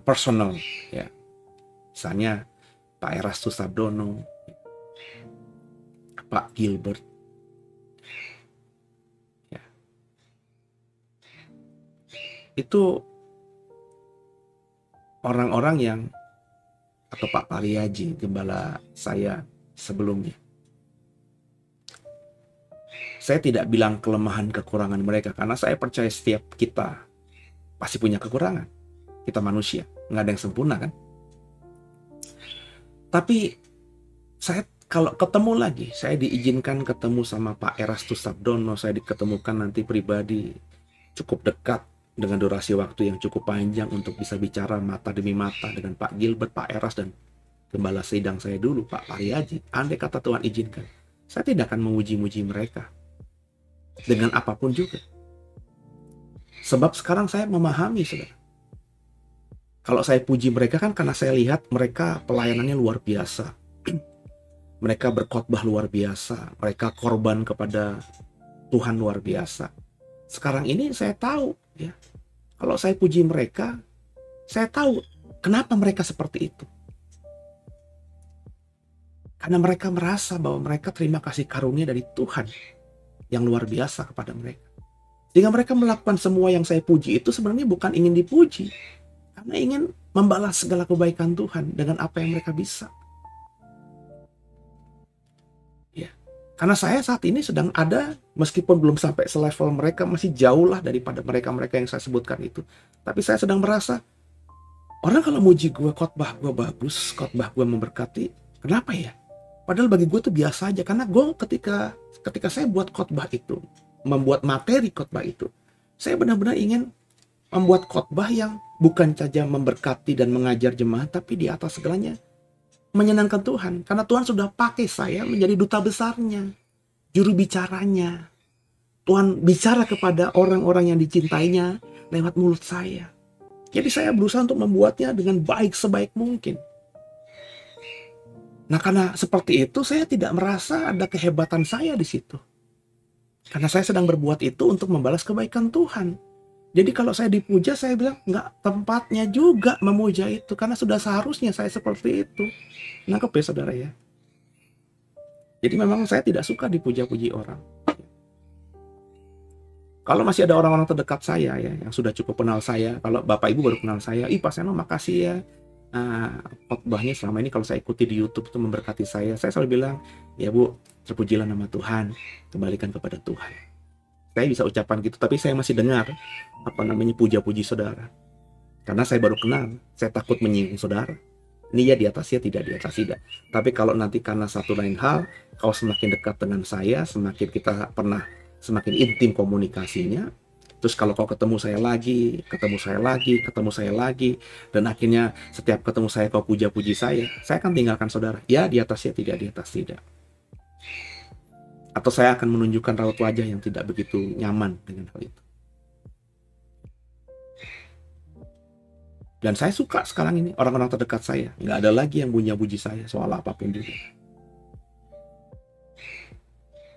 personal, ya. Misalnya Pak Erastus Sabdono, Pak Gilbert. Itu orang-orang yang, atau Pak Pariaji, gembala saya sebelumnya. Saya tidak bilang kelemahan kekurangan mereka, karena saya percaya setiap kita pasti punya kekurangan. Kita manusia, nggak ada yang sempurna kan. Tapi saya kalau ketemu lagi, saya diizinkan ketemu sama Pak Erastus Sabdono, saya diketemukan nanti pribadi cukup dekat, dengan durasi waktu yang cukup panjang untuk bisa bicara mata demi mata dengan Pak Gilbert, Pak Eras, dan gembala sidang saya dulu, Pak Pariaji. Andai kata Tuhan izinkan, saya tidak akan memuji-muji mereka dengan apapun juga. Sebab sekarang saya memahami, saudara. Kalau saya puji mereka kan karena saya lihat mereka pelayanannya luar biasa. Mereka berkhotbah luar biasa. Mereka korban kepada Tuhan luar biasa. Sekarang ini saya tahu, ya, kalau saya puji mereka, saya tahu kenapa mereka seperti itu. Karena mereka merasa bahwa mereka terima kasih karunia dari Tuhan yang luar biasa kepada mereka. Sehingga mereka melakukan semua yang saya puji itu sebenarnya bukan ingin dipuji, karena ingin membalas segala kebaikan Tuhan dengan apa yang mereka bisa. Karena saya saat ini sedang ada, meskipun belum sampai selevel mereka, masih jauh lah daripada mereka-mereka yang saya sebutkan itu. Tapi saya sedang merasa, orang kalau muji gue, khotbah gue bagus, khotbah gue memberkati, kenapa ya? Padahal bagi gue itu biasa aja, karena gue ketika saya buat khotbah itu, membuat materi khotbah itu, saya benar-benar ingin membuat khotbah yang bukan saja memberkati dan mengajar jemaat, tapi di atas segalanya menyenangkan Tuhan, karena Tuhan sudah pakai saya menjadi duta besarnya, juru bicaranya. Tuhan bicara kepada orang-orang yang dicintainya, lewat mulut saya. Jadi saya berusaha untuk membuatnya dengan baik sebaik mungkin. Nah, karena seperti itu saya tidak merasa ada kehebatan saya di situ. Karena saya sedang berbuat itu untuk membalas kebaikan Tuhan. Jadi kalau saya dipuja, saya bilang nggak tempatnya juga memuja itu. Karena sudah seharusnya saya seperti itu. Nangkep ya saudara ya. Jadi memang saya tidak suka dipuja-puji orang. Kalau masih ada orang-orang terdekat saya ya, yang sudah cukup kenal saya. Kalau Bapak Ibu baru kenal saya, Pak Seno makasih ya. Khotbahnya selama ini kalau saya ikuti di YouTube itu memberkati saya. Saya selalu bilang, ya Bu, terpujilah nama Tuhan, kembalikan kepada Tuhan. Saya bisa ucapan gitu, tapi saya masih dengar puja-puji saudara. Karena saya baru kenal, saya takut menyinggung saudara. Ini ya di atas ya, tidak di atas tidak. Tapi kalau nanti karena satu lain hal, kalau semakin dekat dengan saya, semakin kita semakin intim komunikasinya. Terus kalau kau ketemu saya lagi, dan akhirnya setiap ketemu saya kau puja-puji saya akan tinggalkan saudara. Ya di atas ya, tidak di atas tidak. Atau saya akan menunjukkan raut wajah yang tidak begitu nyaman dengan hal itu. Dan saya suka sekarang ini orang-orang terdekat saya. Nggak ada lagi yang puji saya soal apapun juga.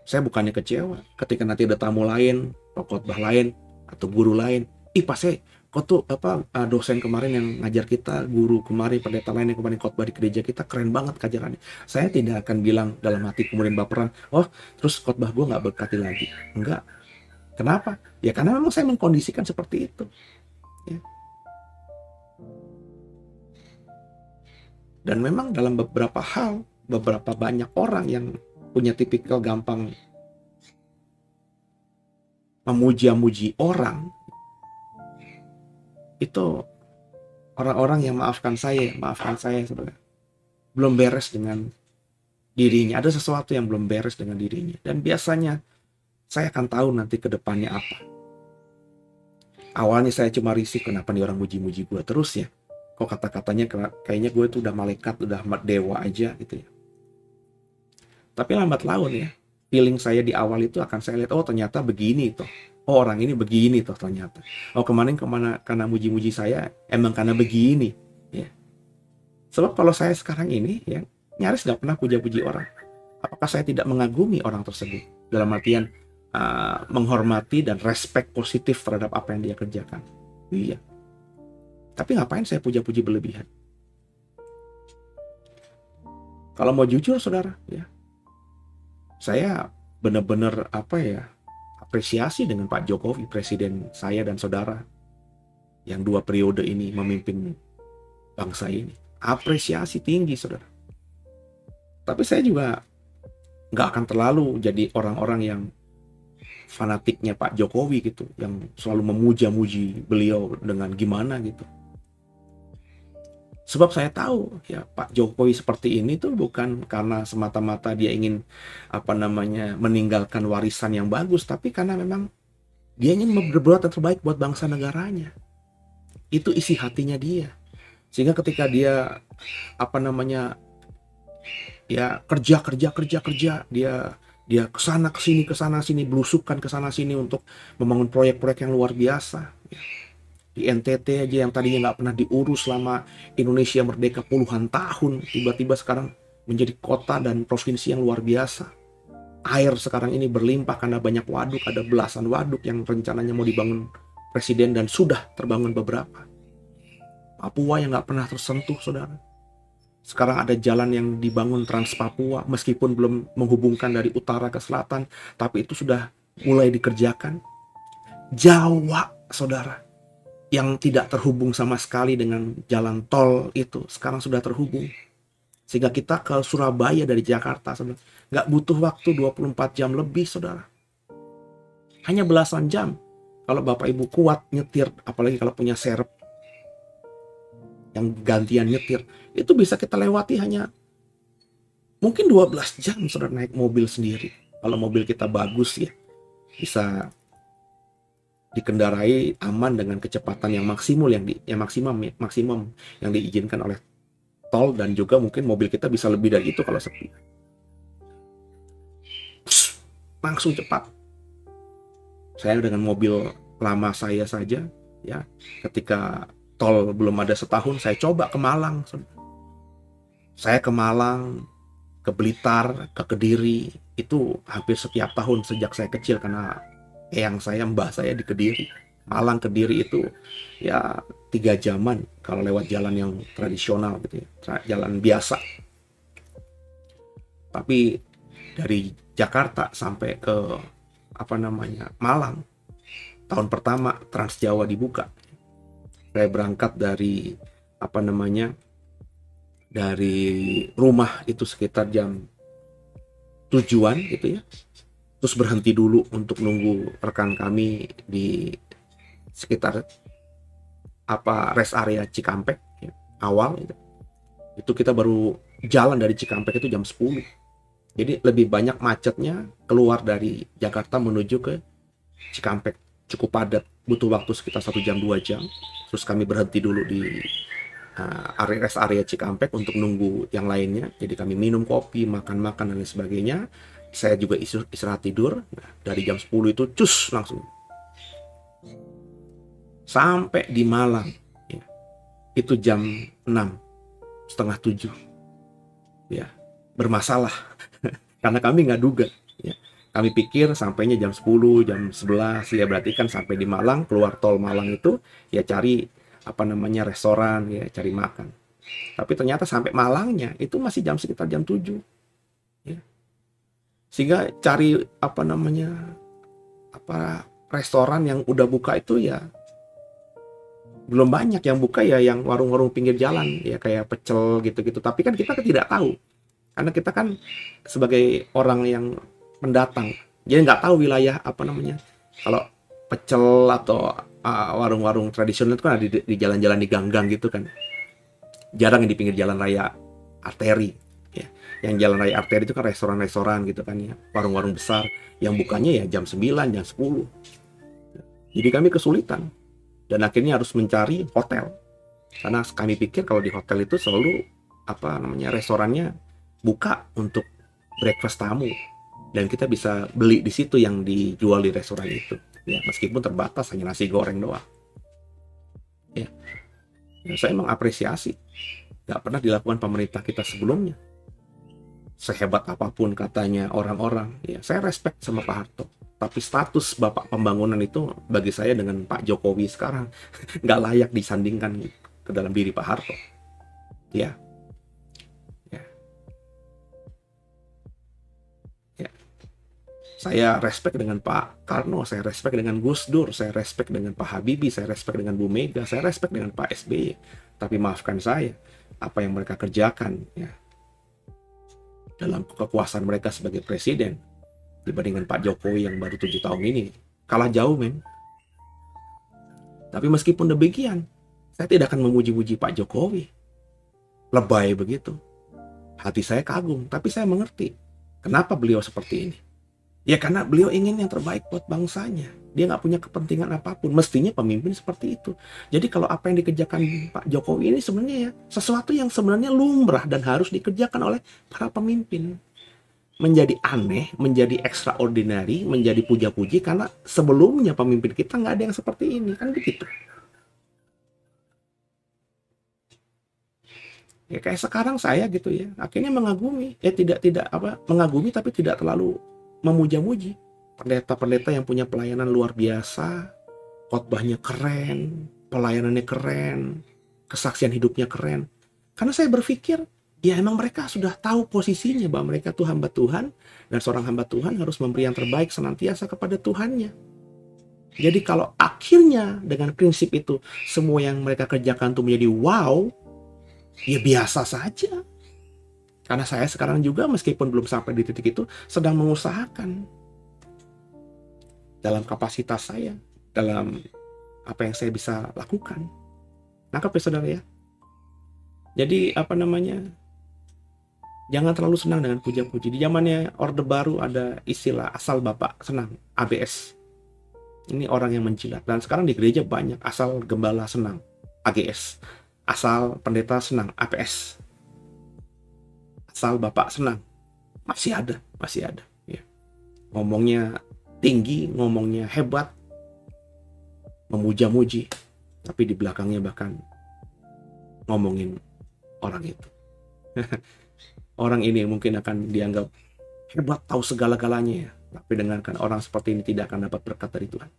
Saya bukannya kecewa ketika nanti ada tamu lain, khotbah lain, atau guru lain. Pak saya, kok tuh dosen kemarin yang ngajar kita, guru kemarin, pendeta lain yang kemarin khotbah di gereja kita, keren banget kajarannya. Saya tidak akan bilang dalam hati kemudian baperan, oh terus khotbah gue nggak berkati lagi. Enggak. Kenapa? Ya karena memang saya mengkondisikan seperti itu. Ya. Dan memang dalam beberapa hal, beberapa banyak orang yang punya tipikal gampang memuja-muji orang, itu orang-orang yang maafkan saya sebenarnya belum beres dengan dirinya. Ada sesuatu yang belum beres dengan dirinya, dan biasanya saya akan tahu nanti ke depannya apa. Awalnya saya cuma risih, kenapa nih orang muji-muji gue terus ya, kok kata-katanya kayaknya gue tuh udah malaikat, udah dewa aja gitu ya. Tapi lambat laun ya, feeling saya di awal itu akan saya lihat, oh ternyata begini toh. Oh orang ini begini toh ternyata. Oh kemarin karena muji-muji saya, emang karena begini. Ya. Sebab kalau saya sekarang ini ya nyaris gak pernah puja-puji orang. Apakah saya tidak mengagumi orang tersebut? Dalam artian menghormati dan respect positif terhadap apa yang dia kerjakan. Iya. Tapi ngapain saya puja-puji berlebihan? Kalau mau jujur saudara ya, saya benar-benar apresiasi dengan Pak Jokowi, presiden saya dan saudara yang 2 periode ini memimpin bangsa ini. Apresiasi tinggi saudara. Tapi saya juga nggak akan terlalu jadi orang-orang yang fanatiknya Pak Jokowi gitu, yang selalu memuja-muji beliau dengan gimana gitu. Sebab saya tahu ya Pak Jokowi seperti ini tuh bukan karena semata-mata dia ingin meninggalkan warisan yang bagus, tapi karena memang dia ingin berbuat yang terbaik buat bangsa negaranya. Itu isi hatinya dia. Sehingga ketika dia kerja, dia kesana sini belusukan kesana sini untuk membangun proyek-proyek yang luar biasa. Di NTT aja yang tadinya nggak pernah diurus selama Indonesia merdeka puluhan tahun, tiba-tiba sekarang menjadi kota dan provinsi yang luar biasa. Air sekarang ini berlimpah karena banyak waduk, ada belasan waduk yang rencananya mau dibangun presiden dan sudah terbangun beberapa. Papua yang nggak pernah tersentuh saudara. Sekarang ada jalan yang dibangun Trans Papua, meskipun belum menghubungkan dari utara ke selatan, tapi itu sudah mulai dikerjakan. Jawa saudara, yang tidak terhubung sama sekali dengan jalan tol itu sekarang sudah terhubung. Sehingga kita ke Surabaya dari Jakarta nggak butuh waktu 24 jam lebih saudara. Hanya belasan jam. Kalau Bapak Ibu kuat nyetir, apalagi kalau punya serep yang gantian nyetir, itu bisa kita lewati hanya mungkin 12 jam saudara naik mobil sendiri. Kalau mobil kita bagus ya, bisa dikendarai aman dengan kecepatan yang maksimum yang diizinkan oleh tol, dan juga mungkin mobil kita bisa lebih dari itu kalau sepi. Langsung cepat. Saya dengan mobil lama saya saja Ya, ketika tol belum ada setahun, saya coba ke Malang. Saya ke Malang, ke Blitar, ke Kediri, itu hampir setiap tahun sejak saya kecil karena eyang saya, mbah saya di Kediri. Malang Kediri itu ya 3 jaman kalau lewat jalan yang tradisional gitu ya, jalan biasa. Tapi dari Jakarta sampai ke Malang, tahun pertama Trans Jawa dibuka. Saya berangkat dari dari rumah itu sekitar jam tujuan gitu ya. Terus berhenti dulu untuk nunggu rekan kami di sekitar rest area Cikampek ya, awal itu. Itu kita baru jalan dari Cikampek itu jam 10. Jadi lebih banyak macetnya keluar dari Jakarta menuju ke Cikampek. Cukup padat, butuh waktu sekitar 1 jam 2 jam. Terus kami berhenti dulu di rest area Cikampek untuk nunggu yang lainnya. Jadi kami minum kopi, makan-makan dan lain sebagainya. Saya juga istirahat tidur. Nah, dari jam 10 itu cus langsung sampai di Malang ya. Itu jam 6, setengah 7 ya, bermasalah karena kami nggak duga ya. Kami pikir sampainya jam 10, jam 11 ya, berarti kan sampai di Malang, keluar tol Malang itu ya cari restoran ya, cari makan. Tapi ternyata sampai Malangnya itu masih sekitar jam 7 ya. Sehingga cari restoran yang udah buka itu ya belum banyak yang buka ya, yang warung-warung pinggir jalan ya, kayak pecel gitu-gitu. Tapi kan kita tidak tahu karena kita kan sebagai orang yang pendatang, jadi nggak tahu wilayah kalau pecel atau warung-warung tradisional itu kan ada di jalan-jalan, di gang-gang gitu kan, jarang di pinggir jalan raya arteri ya. Yang jalan raya arteri itu kan restoran-restoran gitu kan ya, warung-warung besar yang bukanya ya jam 9, jam 10. Jadi kami kesulitan dan akhirnya harus mencari hotel, karena kami pikir kalau di hotel itu selalu restorannya buka untuk breakfast tamu dan kita bisa beli di situ yang dijual di restoran itu ya, meskipun terbatas hanya nasi goreng doang ya. Saya mengapresiasi, nggak pernah dilakukan pemerintah kita sebelumnya. Sehebat apapun katanya orang-orang ya, saya respect sama Pak Harto, tapi status Bapak Pembangunan itu bagi saya dengan Pak Jokowi sekarang nggak layak disandingkan ke dalam diri Pak Harto ya. Saya respect dengan Pak Karno, saya respect dengan Gus Dur, saya respect dengan Pak Habibie, saya respect dengan Bu Mega, saya respect dengan Pak SBY. Tapi maafkan saya, apa yang mereka kerjakan ya dalam kekuasaan mereka sebagai presiden dibandingkan Pak Jokowi yang baru 7 tahun ini, kalah jauh men. Tapi meskipun demikian, saya tidak akan memuji-muji Pak Jokowi. Lebay begitu. Hati saya kagum, tapi saya mengerti kenapa beliau seperti ini. Ya karena beliau ingin yang terbaik buat bangsanya. Dia nggak punya kepentingan apapun. Mestinya pemimpin seperti itu. Jadi kalau apa yang dikerjakan Pak Jokowi ini sebenarnya ya sesuatu yang sebenarnya lumrah dan harus dikerjakan oleh para pemimpin. Menjadi aneh, menjadi extraordinary, menjadi puja-puji karena sebelumnya pemimpin kita nggak ada yang seperti ini. Kan begitu. Ya kayak sekarang saya gitu ya. Akhirnya mengagumi. Mengagumi tapi tidak terlalu memuja-muji pendeta-pendeta yang punya pelayanan luar biasa, khotbahnya keren, pelayanannya keren, kesaksian hidupnya keren. Karena saya berpikir, ya emang mereka sudah tahu posisinya bahwa mereka tuh hamba Tuhan, dan seorang hamba Tuhan harus memberi yang terbaik senantiasa kepada Tuhannya. Jadi kalau akhirnya dengan prinsip itu semua yang mereka kerjakan tuh menjadi wow, ya biasa saja. Karena saya sekarang juga meskipun belum sampai di titik itu sedang mengusahakan dalam kapasitas saya, dalam apa yang saya bisa lakukan. Nangkep ya saudara ya. Jadi jangan terlalu senang dengan puja-puji. Di zamannya Orde Baru ada istilah asal Bapak senang, ABS. Ini orang yang menjilat. Dan sekarang di gereja banyak asal gembala senang, AGS. Asal pendeta senang, APS. Asal Bapak senang, masih ada ya. Ngomongnya tinggi, ngomongnya hebat, memuja-muji, tapi di belakangnya bahkan ngomongin orang itu. Orang ini mungkin akan dianggap hebat, tahu segala-galanya ya. Tapi dengarkan, orang seperti ini tidak akan dapat berkat dari Tuhan.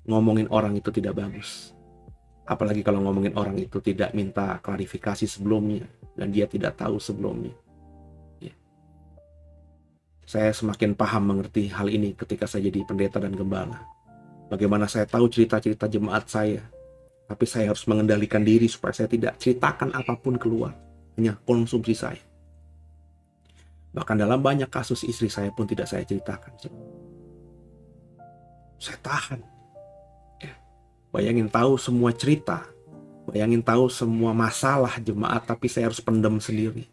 Ngomongin orang itu tidak bagus. Apalagi kalau ngomongin orang itu tidak minta klarifikasi sebelumnya dan dia tidak tahu sebelumnya. Ya. Saya semakin paham mengerti hal ini ketika saya jadi pendeta dan gembala. Bagaimana saya tahu cerita-cerita jemaat saya, tapi saya harus mengendalikan diri supaya saya tidak ceritakan apapun keluar, hanya konsumsi saya. Bahkan dalam banyak kasus istri saya pun tidak saya ceritakan. Saya tahan. Ya. Bayangin tahu semua cerita, bayangin tahu semua masalah jemaat, tapi saya harus pendem sendiri.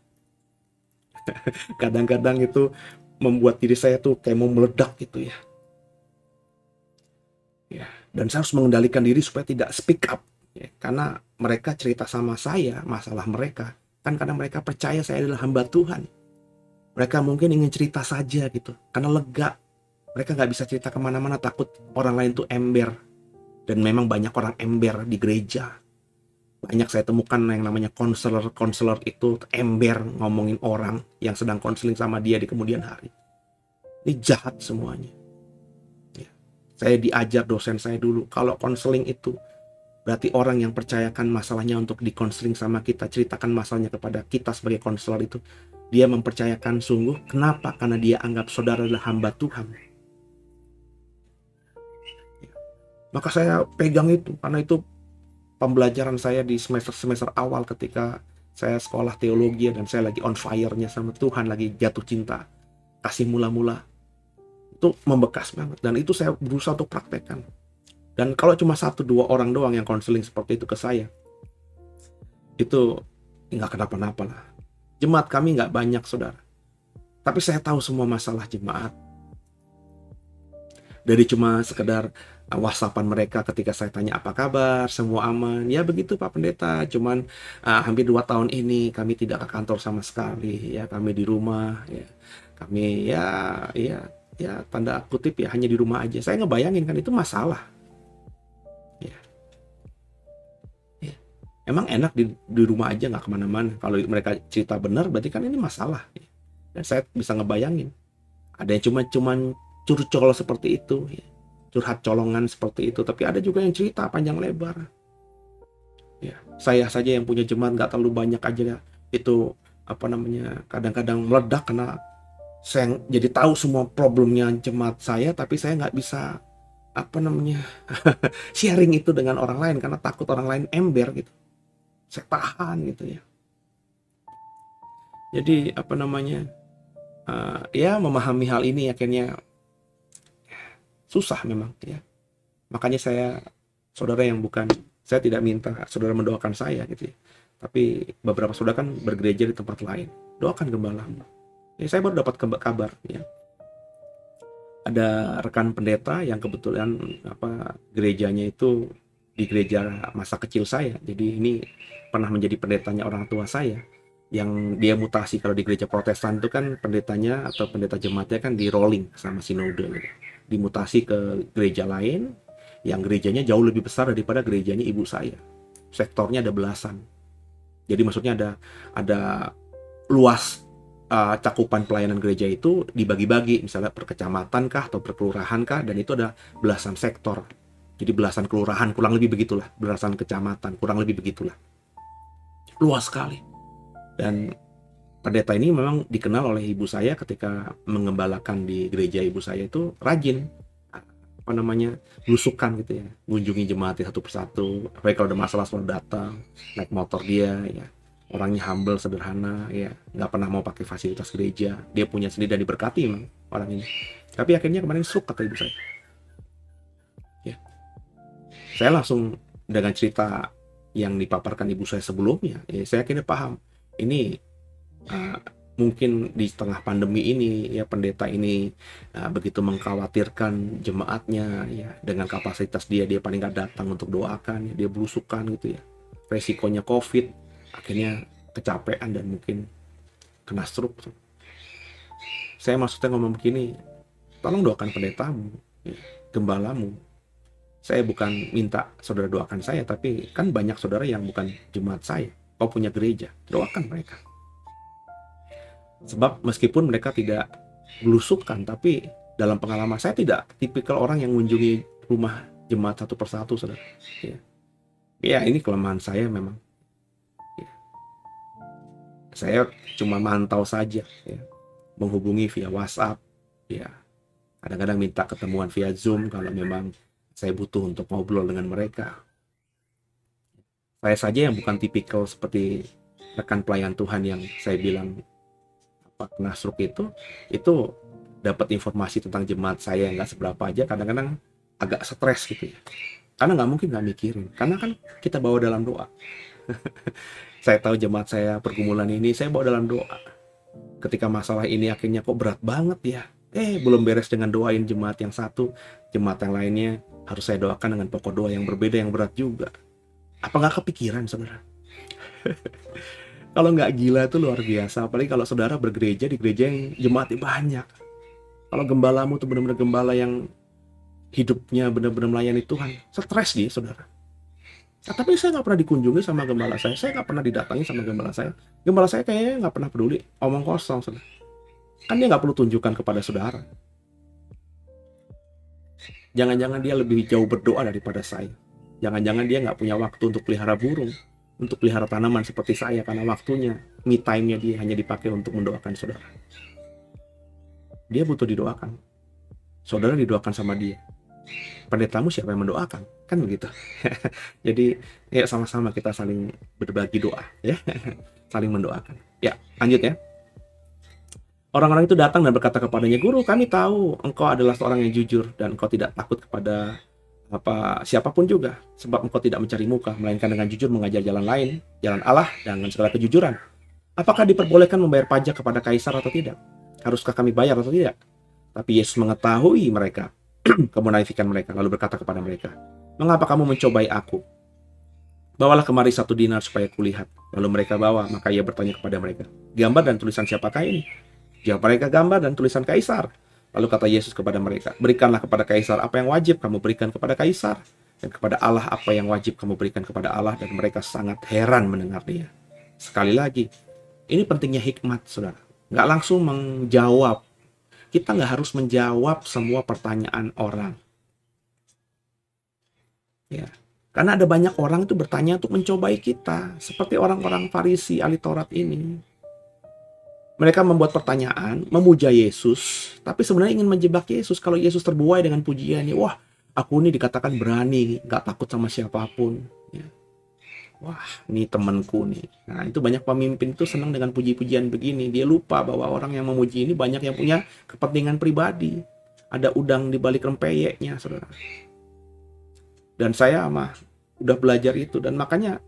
Kadang-kadang itu membuat diri saya tuh kayak mau meledak gitu ya. Ya, dan saya harus mengendalikan diri supaya tidak speak up. Ya, karena mereka cerita sama saya masalah mereka, kan karena mereka percaya saya adalah hamba Tuhan. Mereka mungkin ingin cerita saja gitu, karena lega. Mereka nggak bisa cerita kemana-mana, takut orang lain tuh ember. Dan memang banyak orang ember di gereja. Banyak saya temukan yang namanya konselor itu ember ngomongin orang yang sedang konseling sama dia di kemudian hari. Ini jahat semuanya. Ya. Saya diajar dosen saya dulu, kalau konseling itu berarti orang yang percayakan masalahnya untuk dikonseling sama kita, ceritakan masalahnya kepada kita sebagai konselor itu, dia mempercayakan sungguh. Kenapa? Karena dia anggap saudara adalah hamba Tuhan. Ya. Maka saya pegang itu, karena itu pembelajaran saya di semester awal ketika saya sekolah teologi dan saya lagi on fire-nya sama Tuhan, lagi jatuh cinta, kasih mula-mula. Itu membekas banget, dan itu saya berusaha untuk praktekkan. Dan kalau cuma 1-2 orang doang yang konseling seperti itu ke saya, itu nggak kenapa-napa lah. Jemaat kami nggak banyak, saudara. Tapi saya tahu semua masalah jemaat. Dari cuma sekedar WhatsAppan mereka ketika saya tanya apa kabar, semua aman. Ya begitu Pak Pendeta, cuman hampir 2 tahun ini kami tidak ke kantor sama sekali. Ya kami di rumah. Ya. Kami ya tanda kutip ya hanya di rumah aja. Saya ngebayangin kan itu masalah. Emang enak di rumah aja nggak kemana-mana. Kalau mereka cerita benar berarti kan ini masalah. Dan saya bisa ngebayangin. Ada yang cuman curcol seperti itu. Curhat colongan seperti itu. Tapi ada juga yang cerita panjang lebar. Ya, saya saja yang punya jemaat nggak terlalu banyak aja. Itu kadang-kadang meledak karena saya jadi tahu semua problemnya jemaat saya. Tapi saya nggak bisa sharing itu dengan orang lain. Karena takut orang lain ember gitu. Saya tahan gitu ya. Jadi memahami hal ini akhirnya susah memang ya. Makanya saudara yang saya tidak minta saudara mendoakan saya gitu ya. Tapi beberapa saudara kan bergereja di tempat lain. Doakan gembalamu. Ya, saya baru dapat kabar ya. Ada rekan pendeta yang kebetulan gerejanya itu di gereja masa kecil saya. Jadi ini pernah menjadi pendetanya orang tua saya, yang dia mutasi. Kalau di gereja Protestan itu kan pendetanya atau pendeta jemaatnya kan di rolling sama sinode gitu. Dimutasi ke gereja lain yang gerejanya jauh lebih besar daripada gerejanya ibu saya. Sektornya ada belasan. Jadi maksudnya ada luas cakupan pelayanan gereja itu dibagi-bagi, misalnya per kecamatan kah atau per kelurahan kah, dan itu ada belasan sektor. Jadi belasan kelurahan, kurang lebih begitulah, belasan kecamatan, kurang lebih begitulah. Luas sekali. Dan pendeta ini memang dikenal oleh ibu saya ketika mengembalakan di gereja ibu saya itu rajin belusukan gitu ya, mengunjungi jemaat satu persatu. Apalagi kalau ada masalah selalu datang, naik motor dia ya. Orangnya humble, sederhana ya, nggak pernah mau pakai fasilitas gereja. Dia punya sendiri dan diberkati memang orang ini. Tapi akhirnya kemarin stroke kata ibu saya. Ya. Saya langsung dengan cerita yang dipaparkan ibu saya sebelumnya, ya saya akhirnya paham. Ini mungkin di tengah pandemi ini ya pendeta ini begitu mengkhawatirkan jemaatnya ya, dengan kapasitas dia paling nggak datang untuk doakan ya, dia belusukan gitu ya, resikonya COVID, akhirnya kecapean dan mungkin kena stroke. Saya maksudnya ngomong begini, tolong doakan pendetamu ya, gembalamu Saya bukan minta saudara doakan saya, tapi kan banyak saudara yang bukan jemaat saya. Kau punya gereja, doakan mereka. Sebab meskipun mereka tidak belusukan, tapi dalam pengalaman saya tidak tipikal orang yang mengunjungi rumah jemaat satu persatu, saudara. Ya, ini kelemahan saya memang. Ya. Saya cuma mantau saja, ya. Menghubungi via WhatsApp, ya. Kadang-kadang minta ketemuan via Zoom kalau memang saya butuh untuk ngobrol dengan mereka. Saya saja yang bukan tipikal seperti rekan pelayan Tuhan yang saya bilang kena stroke itu dapat informasi tentang jemaat saya yang nggak seberapa aja, kadang-kadang agak stres gitu ya. Karena nggak mungkin nggak mikirin, karena kan kita bawa dalam doa. Saya tahu jemaat saya pergumulan ini, saya bawa dalam doa. Ketika masalah ini akhirnya kok berat banget ya, belum beres dengan doain jemaat yang satu, jemaat yang lainnya harus saya doakan dengan pokok doa yang berbeda, yang berat juga. Apa nggak kepikiran, saudara? Kalau nggak gila itu luar biasa. Apalagi kalau saudara bergereja di gereja yang jemaatnya banyak. Kalau gembalamu tuh benar-benar gembala yang hidupnya benar-benar melayani Tuhan, stres dia, saudara. Nah, tapi saya nggak pernah dikunjungi sama gembala saya nggak pernah didatangi sama gembala saya. Gembala saya kayaknya nggak pernah peduli, omong kosong, saudara. Kan dia nggak perlu tunjukkan kepada saudara. Jangan-jangan dia lebih jauh berdoa daripada saya. Jangan-jangan dia nggak punya waktu untuk pelihara burung, untuk pelihara tanaman seperti saya, karena waktunya, me time-nya dia hanya dipakai untuk mendoakan saudara. Dia butuh didoakan. Saudara didoakan sama dia. Pendetamu siapa yang mendoakan? Kan begitu. Jadi ya sama-sama kita saling berbagi doa, ya. Saling mendoakan. Ya, lanjut ya. Orang-orang itu datang dan berkata kepadanya, "Guru, kami tahu engkau adalah seorang yang jujur dan engkau tidak takut kepada siapapun juga, sebab engkau tidak mencari muka, melainkan dengan jujur mengajar jalan lain, jalan Allah dengan segala kejujuran. Apakah diperbolehkan membayar pajak kepada kaisar atau tidak? Haruskah kami bayar atau tidak?" Tapi Yesus mengetahui mereka, kemunafikan mereka, lalu berkata kepada mereka, "Mengapa kamu mencobai aku? Bawalah kemari 1 dinar supaya kulihat." Lalu mereka bawa, maka ia bertanya kepada mereka, "Gambar dan tulisan siapakah ini?" Jawab mereka, "Gambar dan tulisan kaisar." Lalu kata Yesus kepada mereka, "Berikanlah kepada kaisar apa yang wajib kamu berikan kepada kaisar, dan kepada Allah apa yang wajib kamu berikan kepada Allah." Dan mereka sangat heran mendengar dia. Sekali lagi, ini pentingnya hikmat, saudara. Nggak langsung menjawab. Kita nggak harus menjawab semua pertanyaan orang. Ya, karena ada banyak orang itu bertanya untuk mencobai kita, seperti orang-orang Farisi ahli Taurat ini. Mereka membuat pertanyaan, memuja Yesus, tapi sebenarnya ingin menjebak Yesus. Kalau Yesus terbuai dengan pujiannya, wah, aku ini dikatakan berani, gak takut sama siapapun. Ya. Wah, ini temanku nih. Nah, itu banyak pemimpin itu senang dengan puji-pujian begini. Dia lupa bahwa orang yang memuji ini banyak yang punya kepentingan pribadi. Ada udang di balik rempeyeknya, saudara. Dan saya udah belajar itu, dan makanya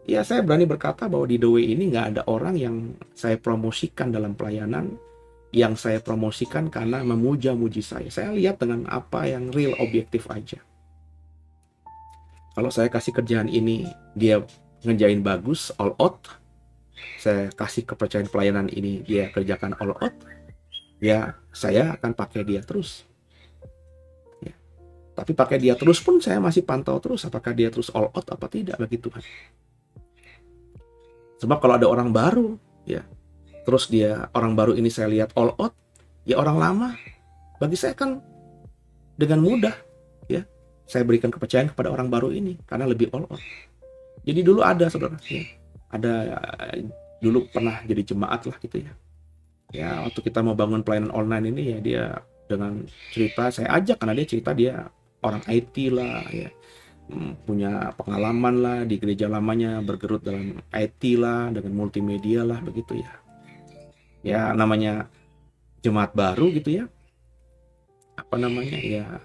ya saya berani berkata bahwa di The Way ini nggak ada orang yang saya promosikan dalam pelayanan, yang saya promosikan karena memuja-muji saya. Saya lihat dengan apa yang real, objektif aja. Kalau saya kasih kerjaan ini, dia ngerjain bagus, all out. Saya kasih kepercayaan pelayanan ini, dia kerjakan all out. Ya, saya akan pakai dia terus. Ya. Tapi pakai dia terus pun saya masih pantau terus apakah dia terus all out apa tidak bagi Tuhan. Sebab kalau ada orang baru, ya, terus orang baru ini saya lihat all out, ya orang lama, bagi saya kan dengan mudah, ya, saya berikan kepercayaan kepada orang baru ini karena lebih all out. Jadi dulu ada, saudara, ya, dulu pernah jadi jemaat lah gitu ya. Ya, waktu kita mau bangun pelayanan online ini ya, dia dengan cerita, saya ajak karena dia cerita dia orang IT lah, ya. Punya pengalaman lah di gereja lamanya, bergerut dalam IT lah, dengan multimedia lah, begitu ya. Ya namanya jemaat baru gitu ya. Ya,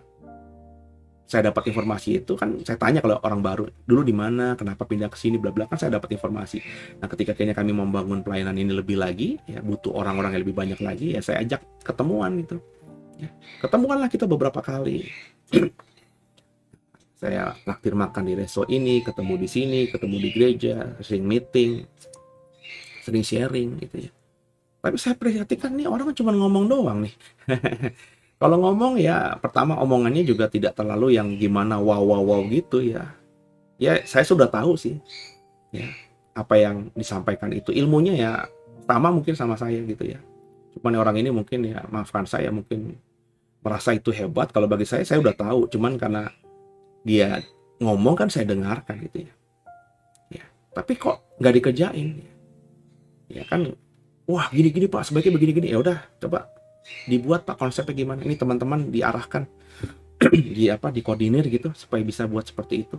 saya dapat informasi itu kan, saya tanya kalau orang baru, dulu di mana, kenapa pindah ke sini, bla bla, kan saya dapat informasi. Nah, ketika kayaknya kami membangun pelayanan ini lebih lagi, ya butuh orang-orang yang lebih banyak lagi, ya saya ajak ketemuan gitu. Ya, ketemuanlah kita beberapa kali. Saya naktir makan di resto ini, ketemu di sini, ketemu di gereja, sering meeting, sering sharing gitu ya. Tapi saya perhatikan nih orang cuma ngomong doang nih. Kalau ngomong ya pertama omongannya juga tidak terlalu yang gimana wow gitu ya. Ya saya sudah tahu sih ya apa yang disampaikan itu, ilmunya ya sama mungkin sama saya gitu ya. Cuman orang ini mungkin ya maafkan saya mungkin merasa itu hebat. Kalau bagi saya udah tahu, cuman karena dia ngomong kan saya dengarkan gitu ya. Ya, tapi kok nggak dikerjain? Ya kan, wah gini-gini Pak, sebaiknya begini-gini. Ya udah, coba dibuat Pak konsepnya gimana? Ini teman-teman diarahkan, dikoordinir gitu supaya bisa buat seperti itu.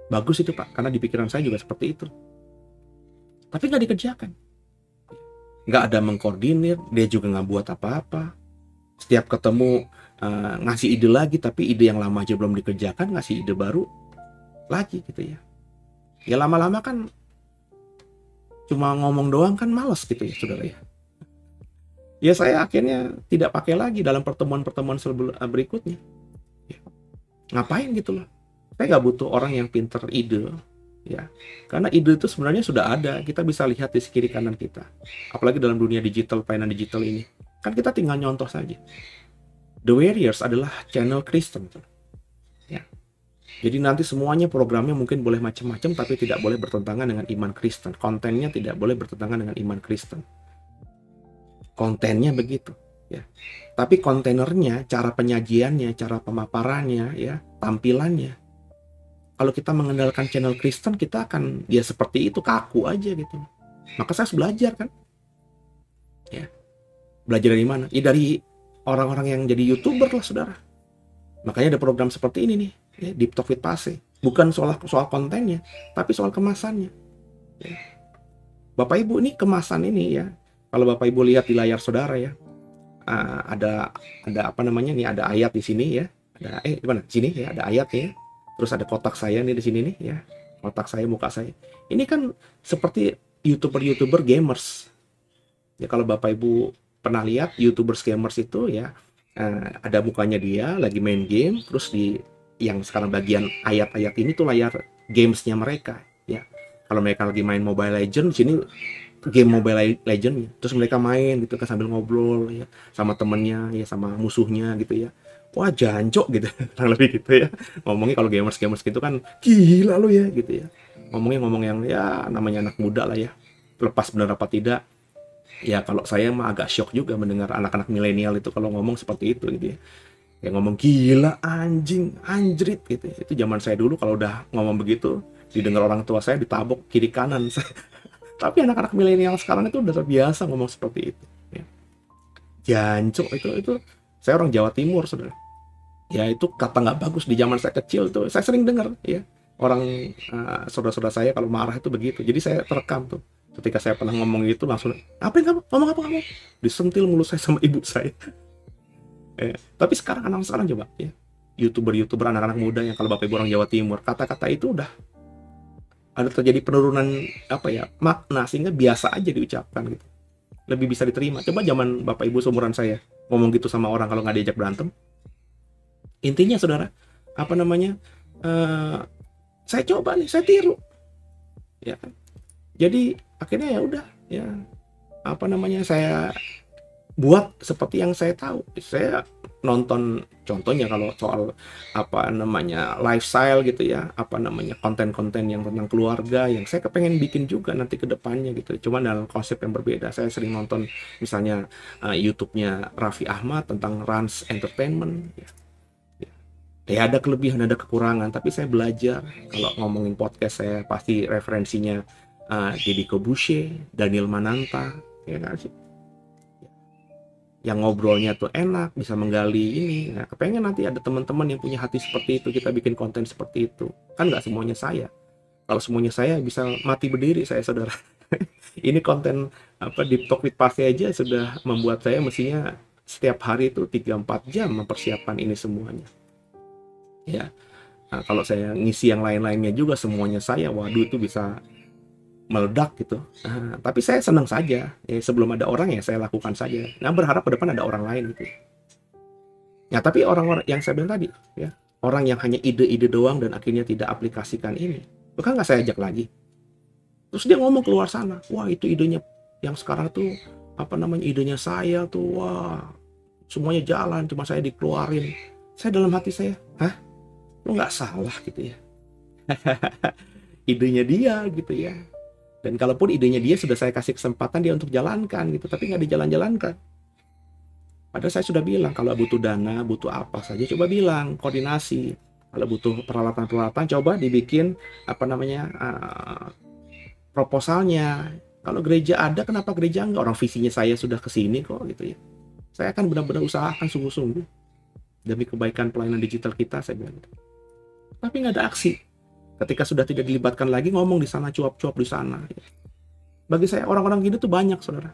Bagus itu Pak, karena di pikiran saya juga seperti itu. Tapi nggak dikerjakan. Nggak ada mengkoordinir, dia juga nggak buat apa-apa. Setiap ketemu ngasih ide lagi, tapi ide yang lama aja belum dikerjakan, ngasih ide baru lagi gitu ya. Ya lama-lama kan cuma ngomong doang kan males gitu ya saudara ya. Ya saya akhirnya tidak pakai lagi dalam pertemuan-pertemuan berikutnya. Ya. Ngapain gitu loh. Saya nggak butuh orang yang pinter ide. Ya, karena ide itu sebenarnya sudah ada, kita bisa lihat di kiri kanan kita. Apalagi dalam dunia digital, pelayanan digital ini, kan kita tinggal nyontoh saja. The Warriors adalah channel Kristen, ya. Jadi nanti semuanya programnya mungkin boleh macam-macam, tapi tidak boleh bertentangan dengan iman Kristen. Kontennya tidak boleh bertentangan dengan iman Kristen. Kontennya begitu, ya. Tapi kontainernya, cara penyajiannya, cara pemaparannya, ya, tampilannya. Kalau kita mengandalkan channel Kristen, kita akan ya seperti itu, kaku aja gitu. Maka saya harus belajar kan. Ya. Belajar dari mana? Ya dari orang-orang yang jadi YouTuber lah saudara. Makanya ada program seperti ini nih, ya, Deep Talk with Pase. Bukan soal kontennya, tapi soal kemasannya. Ya. Bapak Ibu, ini kemasan ini ya. Kalau Bapak Ibu lihat di layar saudara ya, ada apa namanya nih, ada ayat di sini ya. Ada di mana? Sini ya, ada ayat ya. Terus ada kotak saya nih di sini nih ya. Kotak saya, muka saya. Ini kan seperti YouTuber gamers. Ya kalau Bapak Ibu pernah lihat YouTubers gamers itu ya, ada mukanya dia lagi main game, terus di yang sekarang bagian ayat-ayat ini tuh layar gamesnya mereka ya. Kalau mereka lagi main Mobile Legends, di sini game Mobile Legends, terus mereka main gitu kan sambil ngobrol ya sama temennya ya, sama musuhnya gitu ya. Wah jancok gitu, kurang lebih gitu ya. Ngomongnya kalau gamers gitu kan gila lo ya gitu ya. Ngomong yang ya namanya anak muda lah ya. Lepas benar apa tidak. Ya kalau saya mah agak shock juga mendengar anak-anak milenial itu kalau ngomong seperti itu gitu ya. Yang ngomong gila, anjing, anjrit gitu. Itu zaman saya dulu kalau udah ngomong begitu, didengar orang tua saya ditabok kiri kanan. Tapi anak-anak milenial sekarang itu udah terbiasa ngomong seperti itu. Ya. Jancok itu saya orang Jawa Timur, saudara. Ya itu kata nggak bagus di zaman saya kecil tuh. Saya sering dengar ya orang saudara-saudara saya kalau marah itu begitu. Jadi saya terekam tuh. Ketika saya pernah ngomong gitu langsung, apa yang kamu ngomong apa kamu? Disentil mulut saya sama ibu saya. Tapi sekarang anak sekarang coba ya, YouTuber anak-anak muda yang kalau Bapak Ibu orang Jawa Timur, kata-kata itu udah ada terjadi penurunan apa ya makna sehingga biasa aja diucapkan gitu. Lebih bisa diterima. Coba zaman Bapak Ibu seumuran saya ngomong gitu sama orang kalau nggak diajak berantem. Intinya saudara, apa namanya? Saya coba nih, saya tiru. Ya kan? Jadi akhirnya ya udah ya apa namanya saya buat seperti yang saya tahu. Saya nonton contohnya kalau soal apa namanya lifestyle gitu ya, apa namanya konten-konten yang tentang keluarga yang saya kepengen bikin juga nanti ke depannya gitu. Cuma dalam konsep yang berbeda. Saya sering nonton misalnya YouTube-nya Raffi Ahmad tentang Rans Entertainment ya. Ya ada kelebihan, ada kekurangan, tapi saya belajar. Kalau ngomongin podcast saya pasti referensinya Deddy Corbuzier, Daniel Mananta, ya kan sih. Yang ngobrolnya tuh enak, bisa menggali ini. Nah, kepengen nanti ada teman-teman yang punya hati seperti itu, kita bikin konten seperti itu. Kan nggak semuanya saya. Kalau semuanya saya bisa mati berdiri saya saudara. Ini konten apa Deep Talk with Pase aja sudah membuat saya mestinya setiap hari itu 3-4 jam mempersiapkan ini semuanya. Ya, nah, kalau saya ngisi yang lain-lainnya juga semuanya saya, waduh itu bisa meledak gitu. Tapi saya senang saja. Ya, sebelum ada orang ya saya lakukan saja. Nah berharap ke depan ada orang lain gitu. Ya tapi orang-orang yang saya bilang tadi, ya orang yang hanya ide-ide doang dan akhirnya tidak aplikasikan ini, bukan nggak saya ajak lagi. Terus dia ngomong keluar sana, wah itu idenya yang sekarang tuh apa namanya idenya saya tuh, wah semuanya jalan, cuma saya dikeluarin. Saya dalam hati saya, hah? Lu nggak salah gitu ya. Idenya dia gitu ya. Dan kalaupun idenya dia sudah saya kasih kesempatan dia untuk jalankan gitu, tapi nggak dijalan-jalankan. Padahal saya sudah bilang kalau butuh dana, butuh apa saja coba bilang, koordinasi. Kalau butuh peralatan-peralatan coba dibikin proposalnya. Kalau gereja ada, kenapa gereja enggak? Orang visinya saya sudah ke sini kok gitu ya. Saya akan benar-benar usahakan sungguh-sungguh demi kebaikan pelayanan digital kita, saya bilang gitu. Tapi nggak ada aksi. Ketika sudah tidak dilibatkan lagi, ngomong di sana, cuap-cuap di sana. Bagi saya orang-orang gini tuh banyak, saudara.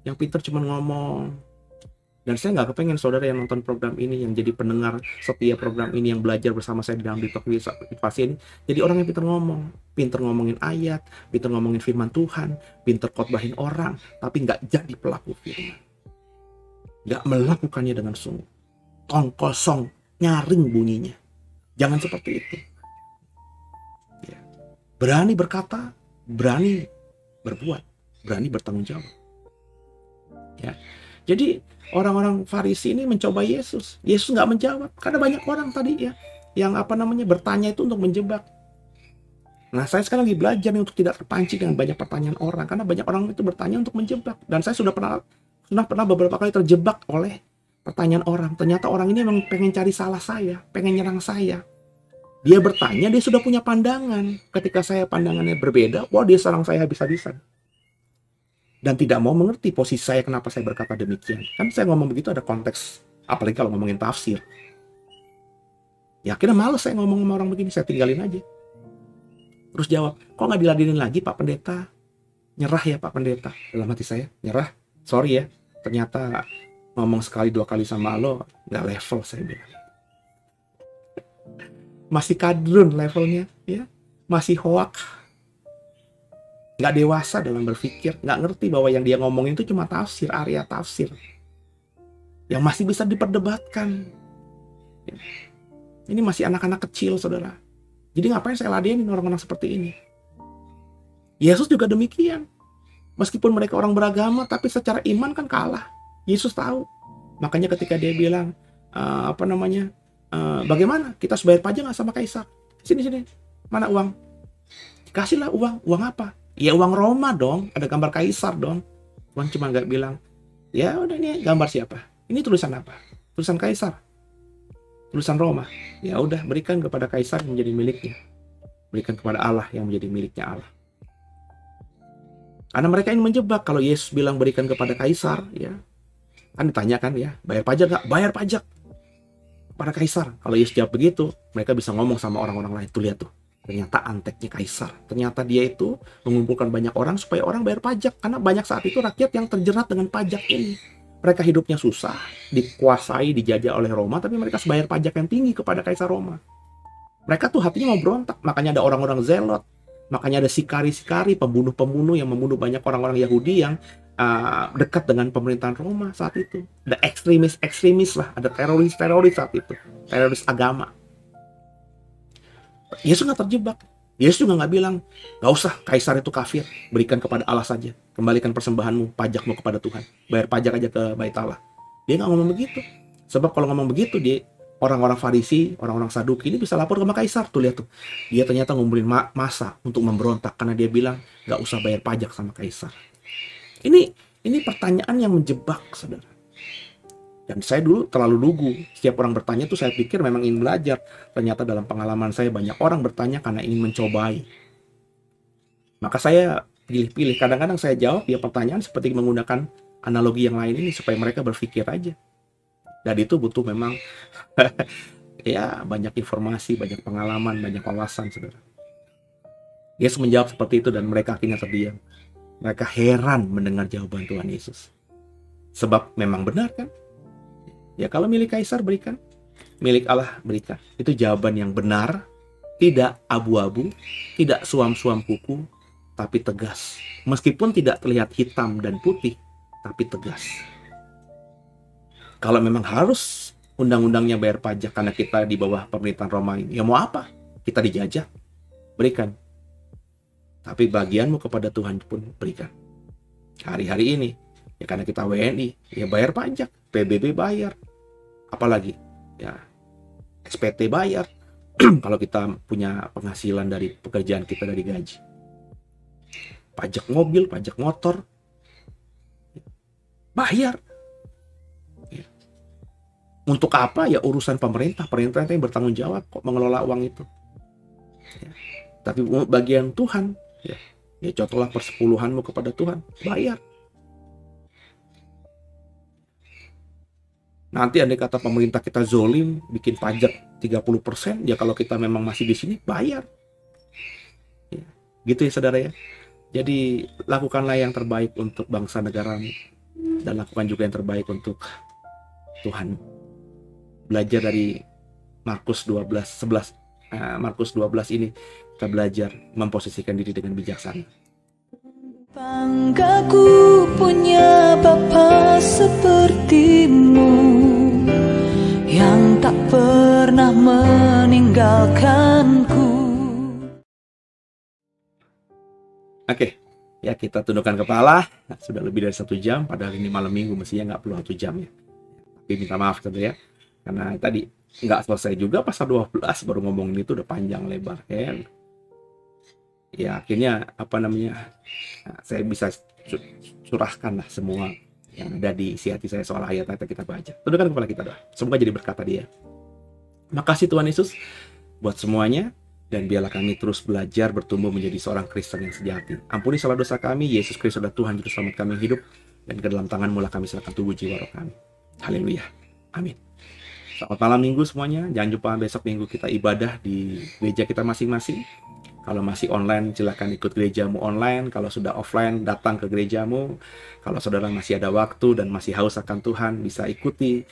Yang pintar cuma ngomong. Dan saya nggak kepengen saudara yang nonton program ini, yang jadi pendengar setia program ini, yang belajar bersama saya di dalam Ditox ini, jadi orang yang pintar ngomongin ayat, pintar ngomongin firman Tuhan, pintar khotbahin orang, tapi nggak jadi pelaku firman. Nggak melakukannya dengan sungguh. Tong kosong, nyaring bunyinya. Jangan seperti itu. Ya. Berani berkata, berani berbuat, berani bertanggung jawab. Ya. Jadi orang-orang Farisi ini mencoba Yesus. Yesus nggak menjawab karena banyak orang tadi ya yang bertanya itu untuk menjebak. Nah, saya sekarang lagi belajar nih untuk tidak terpancing dengan banyak pertanyaan orang, karena banyak orang itu bertanya untuk menjebak. Dan saya sudah pernah beberapa kali terjebak oleh pertanyaan orang. Ternyata orang ini memang pengen cari salah saya, pengen nyerang saya. Dia bertanya, dia sudah punya pandangan. Ketika saya pandangannya berbeda, wah dia serang saya habis-habisan. Dan tidak mau mengerti posisi saya kenapa saya berkata demikian. Kan saya ngomong begitu ada konteks, apalagi kalau ngomongin tafsir. Ya akhirnya males saya ngomong sama orang begini, saya tinggalin aja. Terus jawab, kok nggak diladenin lagi Pak Pendeta? Nyerah ya Pak Pendeta. Dalam hati saya, nyerah. Sorry ya, ternyata ngomong sekali dua kali sama lo nggak level, saya bilang. Masih kadrun levelnya, ya, masih hoak. Nggak dewasa dalam berpikir, nggak ngerti bahwa yang dia ngomongin itu cuma tafsir, area tafsir yang masih bisa diperdebatkan. Ini masih anak-anak kecil, saudara. Jadi ngapain saya ladenin orang-orang seperti ini? Yesus juga demikian. Meskipun mereka orang beragama, tapi secara iman kan kalah. Yesus tahu. Makanya ketika dia bilang, bagaimana? Kita harus bayar pajak nggak sama Kaisar? Sini, mana uang? Kasihlah uang. Uang apa? Ya uang Roma dong, ada gambar Kaisar dong. Tuhan cuma nggak bilang, ya udah ini gambar siapa? Ini tulisan apa? Tulisan Kaisar, tulisan Roma. Ya udah berikan kepada Kaisar yang menjadi miliknya, berikan kepada Allah yang menjadi miliknya Allah. Karena mereka ini menjebak. Kalau Yesus bilang berikan kepada Kaisar, ya kan ditanyakan ya, bayar pajak nggak? Bayar pajak kepada Kaisar. Kalau Yesus jawab begitu, mereka bisa ngomong sama orang-orang lain. Tuh lihat tuh. Ternyata anteknya Kaisar. Ternyata dia itu mengumpulkan banyak orang supaya orang bayar pajak. Karena banyak saat itu rakyat yang terjerat dengan pajak ini. Mereka hidupnya susah, dikuasai, dijajah oleh Roma, tapi mereka harus bayar pajak yang tinggi kepada Kaisar Roma. Mereka tuh hatinya mau berontak. Makanya ada orang-orang zelot. Makanya ada sikari-sikari, pembunuh-pembunuh yang membunuh banyak orang-orang Yahudi yang dekat dengan pemerintahan Roma saat itu. Ada ekstremis lah. Ada teroris saat itu. Teroris agama. Yesus nggak terjebak. Yesus juga nggak bilang, nggak usah, Kaisar itu kafir, berikan kepada Allah saja, kembalikan persembahanmu, pajakmu kepada Tuhan, bayar pajak aja ke Bait Allah. Dia nggak ngomong begitu. Sebab kalau ngomong begitu, dia orang-orang Farisi, orang-orang Saduki ini bisa lapor ke Kaisar. Tuh lihat tuh, dia ternyata ngumpulin massa untuk memberontak karena dia bilang nggak usah bayar pajak sama Kaisar. Ini pertanyaan yang menjebak, saudara. Dan saya dulu terlalu lugu. Setiap orang bertanya tuh saya pikir memang ingin belajar. Ternyata dalam pengalaman saya banyak orang bertanya karena ingin mencobai. Maka saya pilih-pilih. Kadang-kadang saya jawab ya pertanyaan seperti menggunakan analogi yang lain ini supaya mereka berpikir aja. Dan itu butuh memang ya banyak informasi, banyak pengalaman, banyak wawasan, saudara. Yesus menjawab seperti itu dan mereka akhirnya terdiam. Mereka heran mendengar jawaban Tuhan Yesus. Sebab memang benar kan? Ya kalau milik Kaisar berikan, milik Allah berikan. Itu jawaban yang benar, tidak abu-abu, tidak suam-suam kuku, tapi tegas. Meskipun tidak terlihat hitam dan putih, tapi tegas. Kalau memang harus undang-undangnya bayar pajak karena kita di bawah pemerintahan Roma ini, ya mau apa? Kita dijajah, berikan. Tapi bagianmu kepada Tuhan pun berikan. Hari-hari ini, ya karena kita WNI, ya bayar pajak. PBB bayar, apalagi ya SPT bayar. Kalau kita punya penghasilan dari pekerjaan kita dari gaji, pajak mobil, pajak motor bayar. Untuk apa? Ya urusan pemerintah yang bertanggung jawab kok mengelola uang itu. Ya. Tapi bagian Tuhan, ya contohlah persepuluhanmu kepada Tuhan, bayar. Nanti andai kata pemerintah kita zolim, bikin pajak 30%, ya kalau kita memang masih di sini, bayar. Ya. Gitu ya saudara ya. Jadi lakukanlah yang terbaik untuk bangsa negaramu, dan lakukan juga yang terbaik untuk Tuhan. Belajar dari Markus 12 ini, kita belajar memposisikan diri dengan bijaksana. Banggaku punya Bapa sepertimu, yang tak pernah meninggalkanku. Oke, ya kita tundukkan kepala. Sudah lebih dari 1 jam, padahal ini malam minggu, mestinya nggak perlu 1 jam ya. Tapi minta maaf saudara ya, karena tadi nggak selesai juga pasal 12 baru ngomongin itu udah panjang lebar kan. Ya akhirnya saya bisa curahkan lah semua yang ada di isi hati saya soal ayat-ayat yang kita baca. Tundukkan kepala kita doa. Semoga jadi berkat tadi ya. Makasih Tuhan Yesus buat semuanya, dan biarlah kami terus belajar bertumbuh menjadi seorang Kristen yang sejati. Ampuni salah dosa kami, Yesus Kristus adalah Tuhan Juru Selamat kami hidup, dan ke dalam tangan-Mu lah kami serahkan tubuh jiwa roh kami. Haleluya. Amin. Selamat malam minggu semuanya. Jangan lupa besok minggu kita ibadah di gereja kita masing-masing. Kalau masih online, silakan ikut gerejamu online. Kalau sudah offline, datang ke gerejamu. Kalau saudara masih ada waktu dan masih haus akan Tuhan, bisa ikuti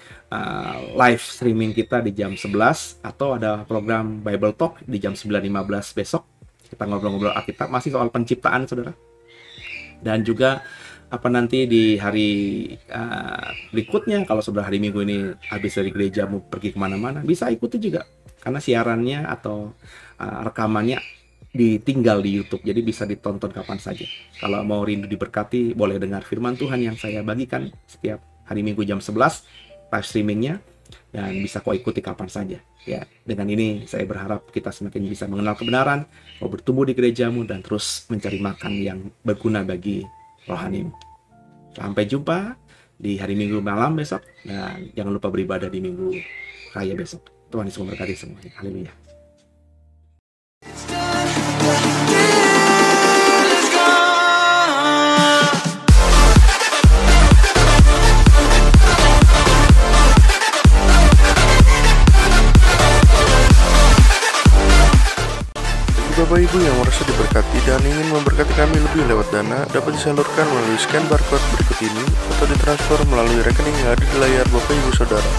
live streaming kita di jam 11. Atau ada program Bible Talk di jam 9.15 besok. Kita ngobrol-ngobrol Alkitab, masih soal penciptaan saudara. Dan juga nanti di hari berikutnya, kalau sudah hari Minggu ini habis dari gerejamu pergi kemana-mana, bisa ikuti juga. Karena siarannya atau rekamannya ditinggal di YouTube, jadi bisa ditonton kapan saja. Kalau mau rindu diberkati, boleh dengar firman Tuhan yang saya bagikan setiap hari Minggu jam 11 live streamingnya, dan bisa kau ikuti kapan saja. Ya, dengan ini saya berharap kita semakin bisa mengenal kebenaran, mau bertumbuh di gerejamu, dan terus mencari makan yang berguna bagi rohanimu. Sampai jumpa di hari Minggu malam besok, dan jangan lupa beribadah di Minggu Raya besok. Tuhan Yesus memberkati semuanya. Haleluya. Bapak Ibu yang merasa diberkati dan ingin memberkati kami lebih lewat dana, dapat disalurkan melalui scan barcode berikut ini atau ditransfer melalui rekening yang ada di layar Bapak Ibu Saudara.